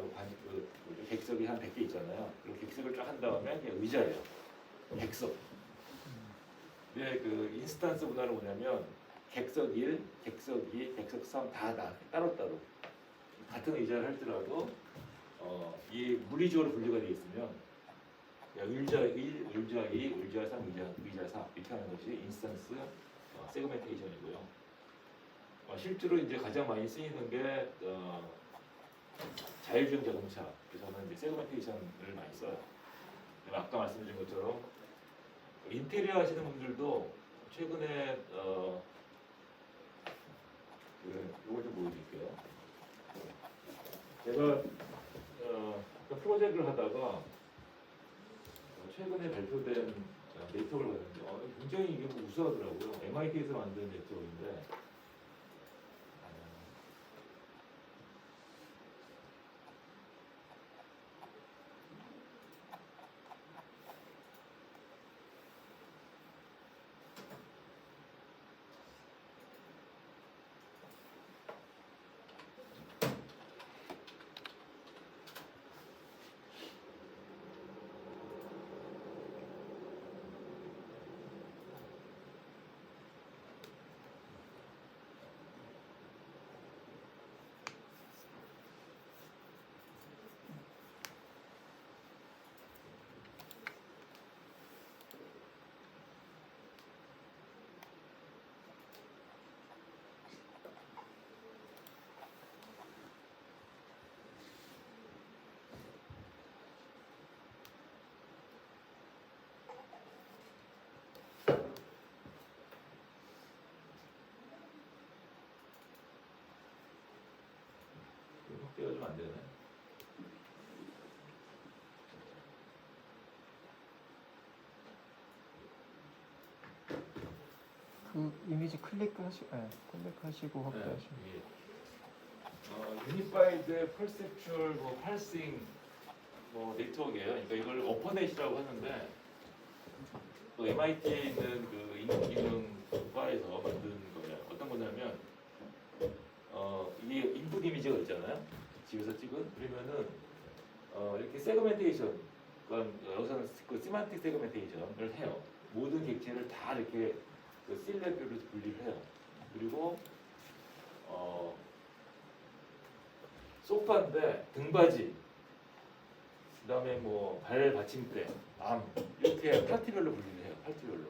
[SPEAKER 1] 객석이 한 100개 있잖아요. 그리고 객석을 쫙 한 다음에 그냥 의자예요. 객석. 근데 그 인스턴스 분할은 뭐냐면 객석 1, 객석 2, 객석 3 다 따로따로 같은 의자를 할지라도 이 물리적으로 분류가 되어 있으면 의자 1, 의자 2, 의자 3, 의자 4 이렇게 하는 것이 인스턴스 세그멘테이션이고요. 실제로 이제 가장 많이 쓰이는 게 자율주행 자동차. 그래서는 이제 세그멘테이션을 많이 써요. 아까 말씀드린 것처럼 인테리어 하시는 분들도 최근에 이걸 좀 보여드릴게요. 제가 프로젝트를 하다가 최근에 발표된 네트워크를 봤는데 굉장히 이게 우수하더라고요. MIT에서 만든 네트워크인데 확대가 좀 안 되네.
[SPEAKER 3] 그 이미지 클릭하시고 확대하시면.
[SPEAKER 1] 유니파이드 퍼셉추얼 팔싱 네트워크예요. 그러니까 이걸 어퍼넷이라고 하는데 또 MIT에 있는 그 인공지능과에서 만든 거예요. 어떤 거냐면 이게 인풋 이미지가 있잖아요. 집에서 찍은 그러면은 이렇게 세그멘테이션, 그러니까 여기서는 그 시만틱 세그멘테이션을 해요. 모든 객체를 다 이렇게 그 실내별로 분리를 해요. 그리고 소파인데 등받이, 그다음에 뭐 발 받침대, 암 이렇게 파티별로 분리를 해요. 파티별로.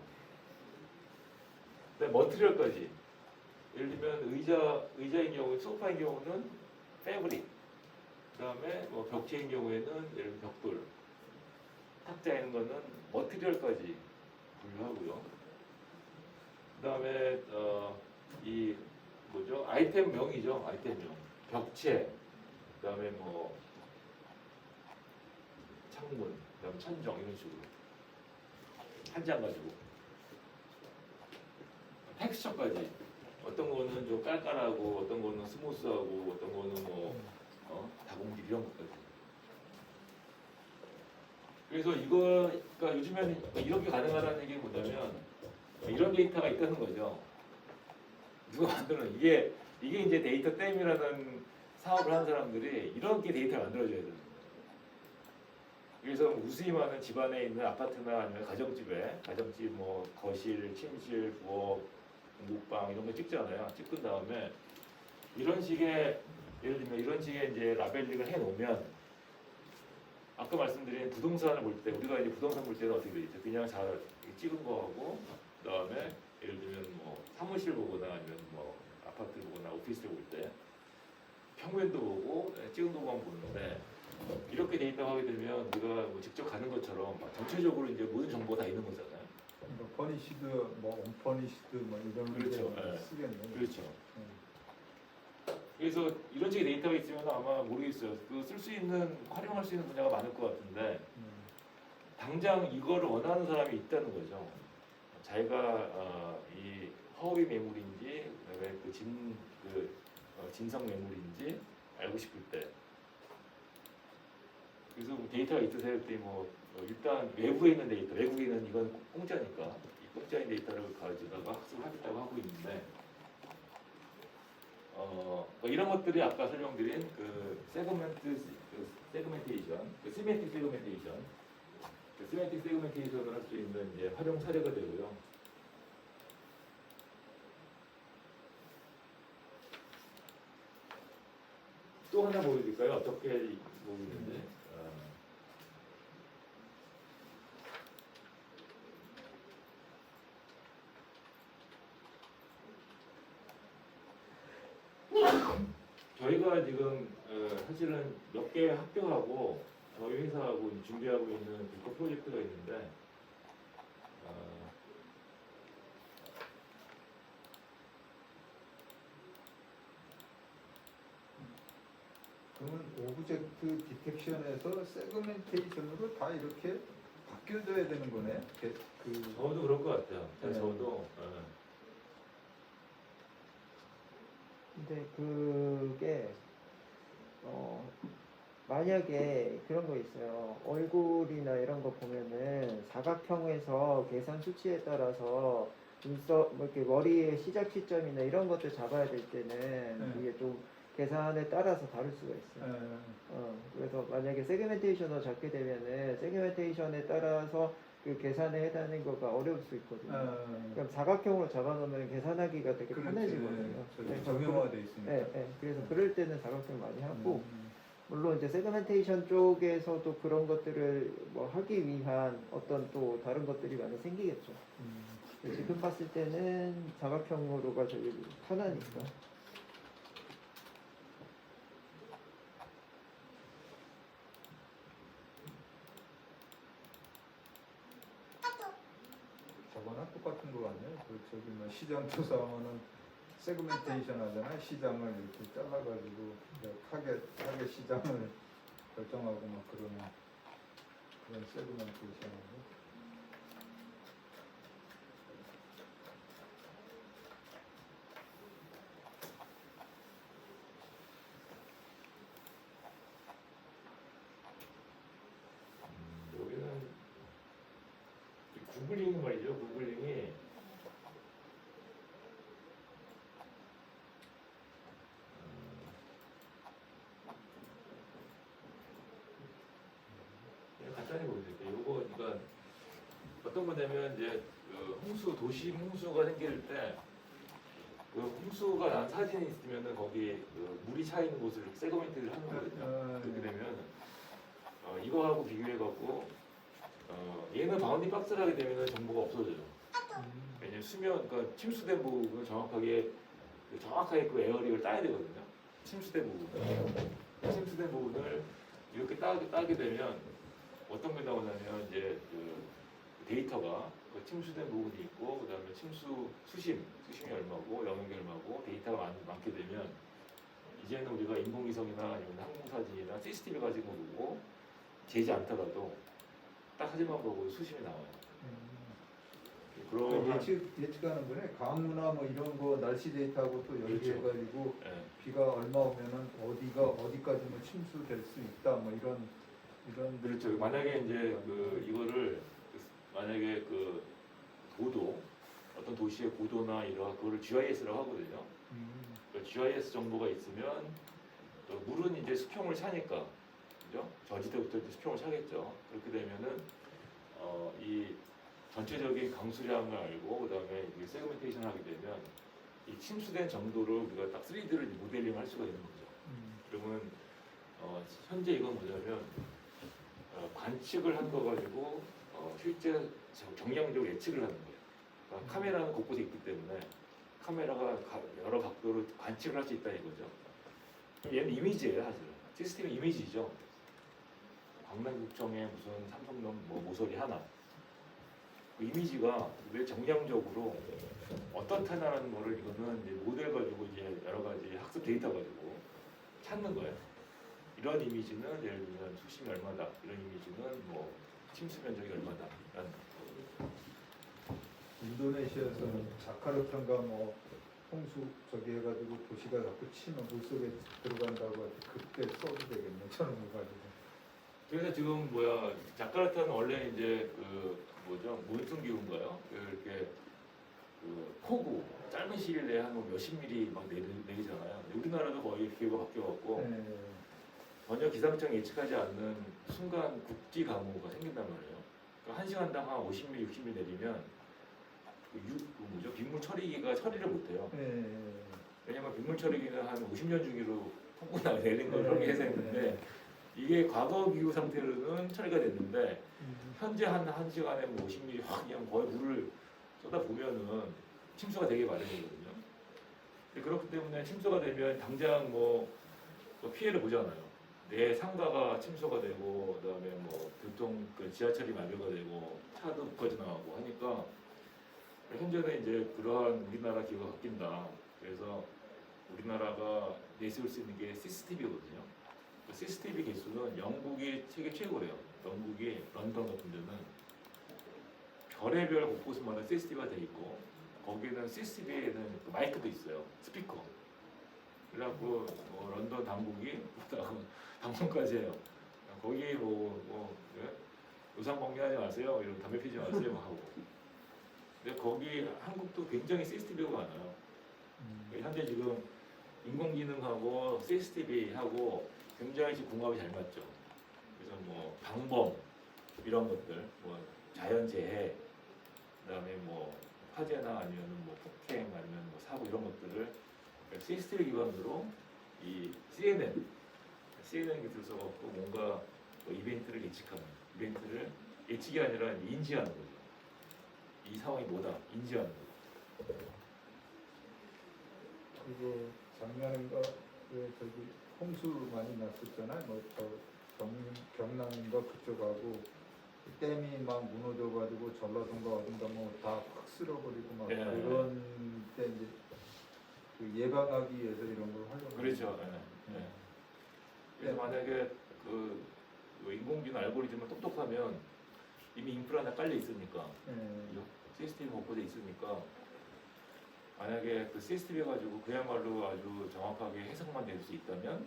[SPEAKER 1] 그다음에 머티리얼까지. 예를 들면 의자인 경우, 소파인 경우는 패브릭. 그다음에 뭐 벽체인 경우에는 예를 들면 벽돌. 탁자인 거는 머티리얼까지 분류하고요. 그다음에 이 뭐죠? 아이템명이죠. 아이템명. 벽체. 그다음에 뭐 창문, 그다음 천정 이런 식으로 한 장 가지고 텍스처까지. 어떤 거는 좀 깔깔하고, 어떤 거는 스무스하고, 어떤 거는 뭐 다공기 이런 것까지. 그래서 그러니까 요즘에는 이렇게 가능하다는 얘기는 뭐냐면 이런 데이터가 있다는 거죠. 누가 만드는 이게 이제 데이터 댐이라는 사업을 하는 사람들이 이렇게 데이터를 만들어줘야 되는 거예요. 그래서 우수히 많은 집안에 있는 아파트나 아니면 가정집 뭐 거실, 침실, 부엌 방 이런 거 찍잖아요. 찍은 다음에 이런 식의 예를 들면 이런 식의 이제 라벨링을 해놓으면 아까 말씀드린 부동산을 볼 때 우리가 이제 부동산 볼 때는 어떻게 되죠? 그냥 잘 찍은 거하고 그다음에 예를 들면 뭐 사무실 보거나 아니면 뭐 아파트 보거나 오피스를 볼 때 평면도 보고 찍은 것만 보는데 이렇게 데이터가 하게 되면 우리가 뭐 직접 가는 것처럼 전체적으로 이제 모든 정보가 다 있는 거잖아요.
[SPEAKER 2] 뭐 퍼니시드, 뭐 언퍼니시드 뭐 이런
[SPEAKER 1] 그렇죠.
[SPEAKER 2] 데
[SPEAKER 1] 예.
[SPEAKER 2] 쓰겠네.
[SPEAKER 1] 그렇죠. 그래서 이런 식의 데이터가 있으면 아마 모르겠어요. 그 쓸 수 있는 활용할 수 있는 분야가 많을 것 같은데 당장 이거를 원하는 사람이 있다는 거죠. 자기가 이 허위 매물인지 그다음에 진성 매물인지 알고 싶을 때. 그래서 뭐 데이터가 있으세요? 그랬더니 뭐 일단 외부에 있는 데이터, 외국에 있는 이건 공짜니까 이 공짜인 데이터를 가지다가 학습을 하겠다고 하고 있는데 뭐 이런 것들이 아까 설명드린 그 세그멘테이션, 그 시멘틱 세그멘테이션, 그 시멘틱 세그멘테이션을 할 수 있는 이제 활용 사례가 되고요. 또 하나 보여드릴까요? 어떻게 보이는지. 저희가 지금 사실은 몇 개 학교하고 저희 회사하고 준비하고 있는 국가 프로젝트가 있는데
[SPEAKER 2] 그러면 오브젝트 디텍션에서 세그멘테이션으로 다 이렇게 바뀌어져야 되는 거네.
[SPEAKER 1] 저도 그럴 것 같아요.
[SPEAKER 2] 네.
[SPEAKER 1] 저도
[SPEAKER 3] 근데 그게 만약에 그런 거 있어요. 얼굴이나 이런 거 보면은 사각형에서 계산 수치에 따라서 뭐 이렇게 머리의 시작 시점이나 이런 것들 잡아야 될 때는 이게 좀 계산에 따라서 다를 수가 있어요. 그래서 만약에 세그멘테이션을 잡게 되면은 세그멘테이션에 따라서 그 계산에 해당하는 거가 어려울 수 있거든요. 그럼 사각형으로 잡아놓으면 계산하기가 되게 편해지거든요.
[SPEAKER 2] 정형화돼 있으니까.
[SPEAKER 3] 그래서 그럴 때는 사각형 많이 하고 물론 이제 세그멘테이션 쪽에서도 그런 것들을 뭐 하기 위한 어떤 또 다른 것들이 많이 생기겠죠. 지금 봤을 때는 사각형으로가 제일 편하니까.
[SPEAKER 2] 저거나 똑같은 거 같네요. 저기 뭐 시장 조사하면은 세그멘테이션 하잖아요. 시장을 이렇게 잘라가지고 타겟 시장을 결정하고 막 그런 세그멘테이션하고.
[SPEAKER 1] 여기는 구글링 말이죠. 구글링이 간단히 보여드릴게요. 요거 그러니까 어떤 거냐면 이제 그 도시 홍수가 생길 때 그 홍수가 난 사진이 있으면은 거기 그 물이 차 있는 곳을 세그멘트를 하는 거거든요. 그렇게 되면 이거하고 비교해 갖고 얘는 바운딩 박스를 하게 되면은 정보가 없어져요. 왜냐면 그러니까 침수된 부분을 정확하게 그 에어링을 따야 되거든요. 침수된 부분을 이렇게 따게 되면 어떤 게 나오냐면 이제 그 데이터가 그 침수된 부분이 있고 그다음에 수심이 얼마고 영역이 얼마고 데이터가 많게 되면 이제는 우리가 인공위성이나 아니면 항공사진이나 CCTV 가지고 보고 재지 않더라도 딱 사진만 보고 수심이 나와요. 그러면
[SPEAKER 2] 예측하는 거네. 강우나 뭐 이런 거 날씨 데이터하고 또 연계해가지고 비가 얼마 오면은 어디까지 뭐 침수될 수 있다 뭐 이런
[SPEAKER 1] 그렇죠. 만약에 이제 이거를 만약에 그 고도 어떤 도시의 고도나 이런 그거를 GIS라고 하거든요. GIS 정보가 있으면 물은 이제 수평을 차니까 그죠? 저지대부터 이제 수평을 차겠죠. 그렇게 되면은 이 전체적인 강수량을 알고 그다음에 세그멘테이션 하게 되면 이 침수된 정도를 우리가 딱 3D를 모델링 할 수가 있는 거죠. 그러면 현재 이건 뭐냐면 관측을 한 거 가지고 실제 정량적으로 예측을 하는 거예요. 그러니까 카메라는 곳곳에 있기 때문에 카메라가 여러 각도로 관측을 할 수 있다 이거죠. 얘는 이미지예요, 사실. 시스템의 이미지죠. 광명구청의 무슨 삼성동 뭐 모서리 하나. 그 이미지가 왜 정량적으로 어떻다라는 거를 이거는 이제 모델 가지고 이제 여러 가지 학습 데이터 가지고 찾는 거예요. 이런 이미지는 예를 들면 수심이 얼마다, 이런 이미지는 뭐 침수 면적이 얼마다. 라는
[SPEAKER 2] 인도네시아에서는 자카르타인가 뭐 홍수 저기 해가지고 도시가 자꾸 치면 물속에 들어간다고 할 때 그때 써도 되겠네 저런 거 가지고.
[SPEAKER 1] 그래서 지금 자카르타는 원래 이제 그 뭐죠 몬순 기후인가요? 이렇게 그 폭우 짧은 시일 내에 한 몇십 미리 막 내리잖아요. 우리나라도 거의 기후가 바뀌어갖고
[SPEAKER 2] 네.
[SPEAKER 1] 전혀 기상청 예측하지 않는 순간 국지 강우가 생긴단 말이에요. 그러니까 1시간당 한 50mm, 60mm 내리면 빗물 처리기가 처리를 못해요.
[SPEAKER 2] 네.
[SPEAKER 1] 왜냐면 빗물 처리기는 한 50년 주기로 폭우나 내린 걸 설계해서 했는데 이게 과거 기후 상태로는 처리가 됐는데 현재 한 1시간에 뭐 50mm 확 그냥 거의 물을 쏟아보면은 침수가 되게 마련이거든요. 그렇기 때문에 침수가 되면 당장 뭐 피해를 보잖아요. 내 상가가 침수가 되고 그다음에 뭐 교통 지하철이 마비가 되고 차도 부커져 나가고 하니까 현재는 이제 그러한 우리나라 기후가 바뀐다. 그래서 우리나라가 내세울 수 있는 게 CCTV거든요. 그 CCTV 개수는 영국이 세계 최고예요. 영국이 런던 같은 데는 별의별 곳곳마다 CCTV가 돼 있고 거기는 CCTV에는 그 마이크도 있어요. 스피커. 그래갖고 런던 당국이 당분까지 해요. 거기 의상 공개하지 마세요. 이런 담배 피지 마세요 하고. 근데 거기 한국도 굉장히 CCTV가 많아요. 현재 지금 인공지능하고 CCTV하고 굉장히 지금 궁합이 잘 맞죠. 그래서 뭐 방범 이런 것들, 뭐 자연재해, 그다음에 뭐 화재나 아니면 뭐 폭행 아니면 뭐 사고 이런 것들을 CCTV 기반으로 이 CNN 기술 써갖고 뭔가 이벤트를 예측하는, 이벤트를 예측이 아니라 인지하는 거죠. 이 상황이 뭐다 인지하는 거죠.
[SPEAKER 2] 그리고 작년인가 왜 저기 홍수 많이 났었잖아요. 뭐저 경남인가 그쪽하고 댐이 막 무너져가지고 전라도인가 어딘가 뭐 다 확 쓸어버리고 막
[SPEAKER 1] 예.
[SPEAKER 2] 그런 때 이제 그 예방하기 위해서 이런 걸 활용하는
[SPEAKER 1] 그렇죠.
[SPEAKER 2] 거죠.
[SPEAKER 1] 예. 그래서 만약에 그 인공지능 알고리즘을 똑똑하면 이미 인프라가 깔려 있으니까 시스템이 곳곳에 있으니까 만약에 그 시스템을 가지고 그야말로 아주 정확하게 해석만 될 수 있다면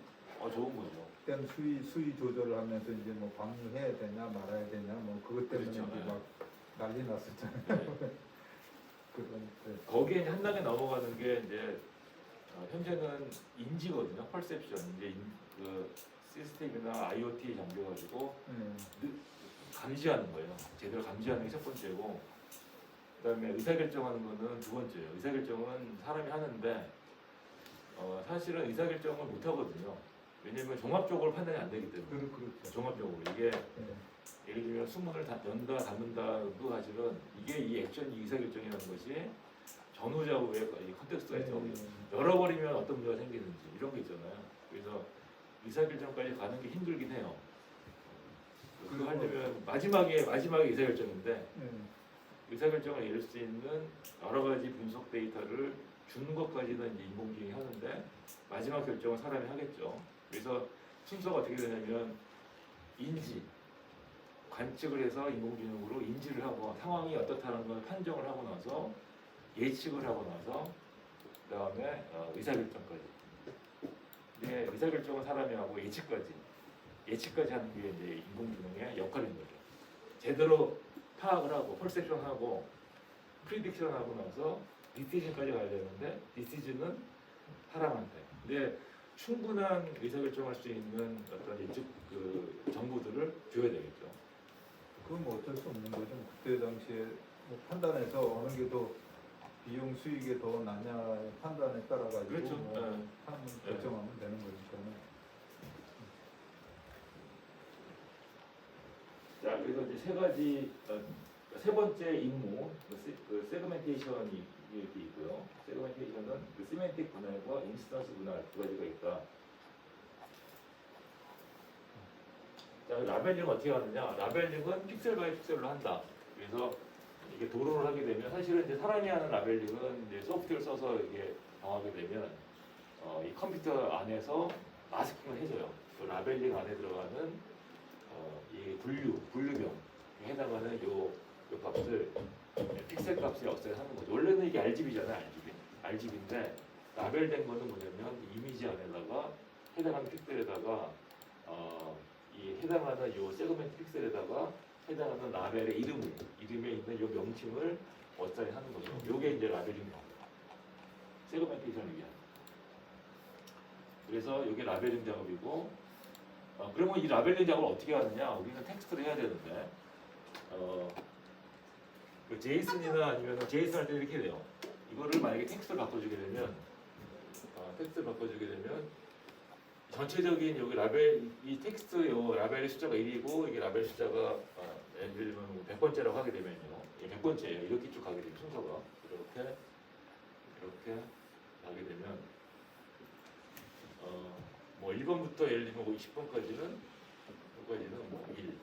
[SPEAKER 1] 좋은 거죠.
[SPEAKER 2] 댐 수위 조절을 하면서 이제 뭐 방류해야 되냐 말아야 되냐 뭐 그것 때문에
[SPEAKER 1] 그렇죠.
[SPEAKER 2] 이제 막 난리 났었잖아요.
[SPEAKER 1] 네.
[SPEAKER 2] 그건
[SPEAKER 1] 거기에 이제 한 단계 넘어가는 게 이제 현재는 인지거든요. 퍼셉션 이제 그 시스템이나 IoT 잠겨가지고 감지하는 거예요. 제대로 감지하는 게 첫 번째고, 그다음에 의사결정하는 거는 두 번째예요. 의사결정은 사람이 하는데 사실은 의사결정을 못 하거든요. 왜냐면 종합적으로 판단이 안 되기 때문에.
[SPEAKER 2] 그렇죠.
[SPEAKER 1] 종합적으로 이게 예를 들면 수문을 연다 닫는다도 사실은 이게 이 액션 의사결정이라는 것이 전후좌우의 이 컨텍스트가 있죠. 열어버리면 어떤 문제가 생기는지 이런 게 있잖아요. 그래서 의사결정까지 가는 게 힘들긴 해요. 그거 하려면 마지막에 의사결정인데 의사결정을 내릴 수 있는 여러 가지 분석 데이터를 주는 것까지는 이제 인공지능이 하는데 마지막 결정은 사람이 하겠죠. 그래서 순서가 어떻게 되냐면 관측을 해서 인공지능으로 인지를 하고 상황이 어떻다는 걸 판정을 하고 나서 예측을 하고 나서 그다음에 의사결정까지. 근데 의사결정은 사람이 하고 예측까지 하는 게 이제 인공지능의 역할인 거죠. 제대로 파악을 하고 퍼셉션하고 프리딕션하고 나서 디시전까지 가야 되는데 디시전은 사람한테. 근데 충분한 의사결정할 수 있는 어떤 예측 그 정보들을 줘야 되겠죠.
[SPEAKER 2] 그건 뭐 어쩔 수 없는 거죠. 그때 당시에 뭐 판단해서 어느 게 더 비용 수익에 더 나냐의 판단에 따라 가지고
[SPEAKER 1] 그렇죠.
[SPEAKER 2] 뭐
[SPEAKER 1] 네.
[SPEAKER 2] 하면
[SPEAKER 1] 네.
[SPEAKER 2] 결정하면 되는 거니까.
[SPEAKER 1] 자, 그래서 이제 세 가지 세 번째 임무 그 세그멘테이션이 이렇게 있고요. 세그멘테이션은 그 시멘틱 분할과 인스턴스 분할 두 가지가 있다. 자, 라벨링은 어떻게 하느냐? 라벨링은 픽셀 바이 픽셀로 한다. 그래서 이게 도론을 하게 되면 사실은 이제 사람이 하는 라벨링은 이제 소프트웨어를 써서 이게 정하게 되면 이 컴퓨터 안에서 마스킹을 해줘요. 그 라벨링 안에 들어가는 이 분류명에 해당하는 요 값을 픽셀 값에 역사하는 거죠. 원래는 이게 RGB잖아요, RGB인데 라벨된 거는 뭐냐면 이미지 안에다가 해당하는 픽셀에다가 이 해당하는 요 세그멘트 픽셀에다가 해당하는 라벨의 이름에 있는 요 명칭을 어짜리 하는 거죠. 요게 이제 라벨링 세그멘테이션을 위한. 그래서 요게 라벨링 작업이고, 그러면 이 라벨링 작업을 어떻게 하느냐? 우리는 텍스트를 해야 되는데, 그 제이슨이나 아니면 제이슨 할 때 이렇게 돼요. 이거를 만약에 텍스트를 바꿔주게 되면, 전체적인 여기 라벨 이 텍스트 요 라벨의 숫자가 1이고 이게 라벨 숫자가 예를 들면 100번째라고 하게 되면요. 이게 100번째예요. 이렇게 쭉 가게 되면 순서가 이렇게 가게 되면 뭐 1번부터 예를 들면 20번까지는 뭐 1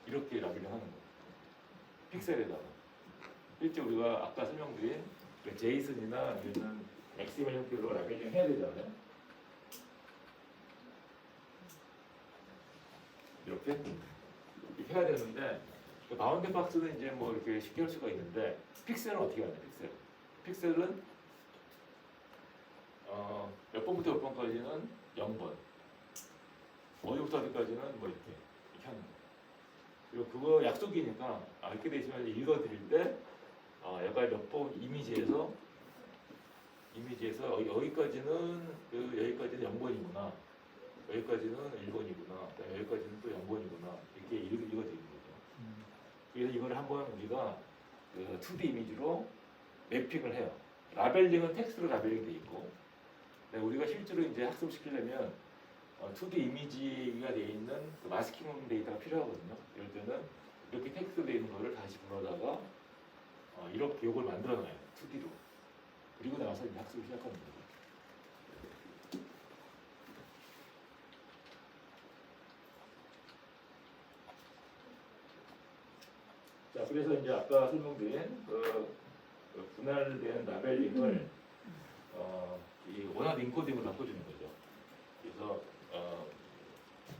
[SPEAKER 1] 이렇게 라벨을 하는 거예요. 픽셀에다가 실제 우리가 아까 설명드린 그 제이슨이나 아니면 XML 형태로 라벨링 해야 되잖아요. 이렇게 해야 되는데 그 바운드 박스는 이제 뭐 이렇게 쉽게 할 수가 있는데 픽셀은 어떻게 하냐? 픽셀은 몇 번부터 몇 번까지는 0번, 어디부터 어디까지는 뭐 이렇게 하는 거예요. 그리고 그거 약속이니까 이렇게 돼 있으면 읽어드릴 때 얘가 몇 번 이미지에서 여기까지는 0번이구나. 여기까지는 1번이구나. 여기까지는 또 0번이구나. 이렇게 읽어드리는 거죠. 그래서 이걸 한번 우리가 그 2D 이미지로 매핑을 해요. 라벨링은 텍스트로 라벨링 돼 있고, 우리가 실제로 이제 학습시키려면 2D 이미지가 돼 있는 그 마스킹 데이터가 필요하거든요. 이럴 때는 이렇게 텍스트 돼 있는 거를 다시 불러다가 이렇게 요걸 만들어놔요. 2D로. 그리고 나서 이제 학습을 시작하는 거죠. 자, 그래서 이제 아까 설명드린 그 분할된 라벨링을 이 원하는 인코딩으로 바꿔주는 거죠. 그래서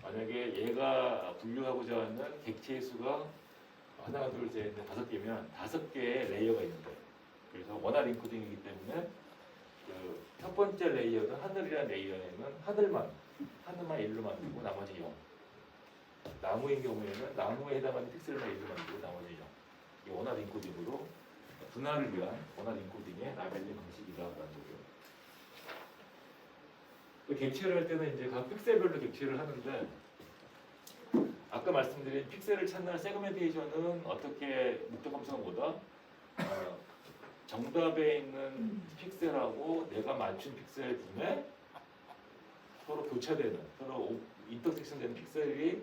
[SPEAKER 1] 만약에 얘가 분류하고자 하는 객체의 수가 하나, 둘, 셋, 넷, 5개면 5개의 레이어가 있는 거예요. 그래서 원하는 인코딩이기 때문에 그 첫 번째 레이어는 하늘이라는 레이어에는 하늘만 1로 만들고 나머지 0. 나무인 경우에는 나무에 해당하는 픽셀만 1로 만들고 나머지 0. 이 원하는 인코딩으로 분할을 위한 원하는 인코딩의 라벨링 방식이라고 하는 거고요. 그 객체를 할 때는 이제 각 픽셀별로 객체를 하는데 아까 말씀드린 픽셀을 찾는 세그멘테이션은 어떻게 목적 함수보다 정답에 있는 픽셀하고 내가 맞춘 픽셀 중에 서로 교차되는 서로 인터섹션되는 픽셀이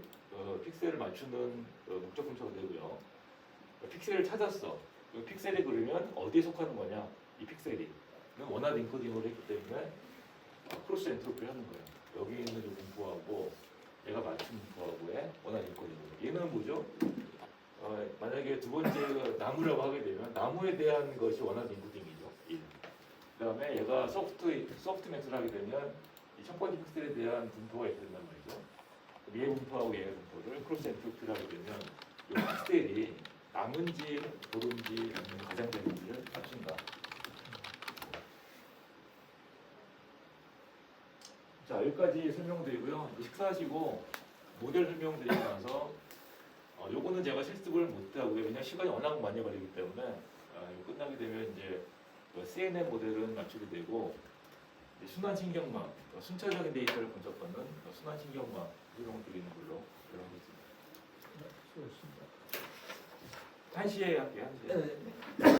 [SPEAKER 1] 픽셀을 맞추는 목적 함수가 되고요. 픽셀을 찾았어. 그 픽셀이 그러면 어디에 속하는 거냐? 이 픽셀이 원하는 인코딩으로 했기 때문에 크로스 엔트로피를 하는 거예요. 여기 있는 이 분포하고 얘가 맞춘 분포하고의 원하는 인코딩으로. 얘는 뭐죠? 만약에 두 번째 나무라고 하게 되면 나무에 대한 것이 원하는 인코딩이죠. 1. 그 다음에 얘가 소프트 매스를 하게 되면 이 첫 번째 픽셀에 대한 분포가 있게 된단 말이죠. 얘 분포하고 얘의 분포를 크로스 엔트로피를 하게 되면 이 픽셀이 남은지 도른지 아니면 가장되는지를 맞춘다. 자, 여기까지 설명드리고요. 식사하시고 모델 설명드리고 나서 요거는 제가 실습을 못하고요. 왜냐면 시간이 워낙 많이 걸리기 때문에 이거 끝나게 되면 이제 CNN 모델은 맞추게 되고 이제 순환신경망, 순차적인 데이터를 분석하는 순환신경망 설명드리는 걸로 하겠습니다.
[SPEAKER 2] 수고하셨습니다.
[SPEAKER 1] 1시에 할게요. 1시에.
[SPEAKER 3] 네.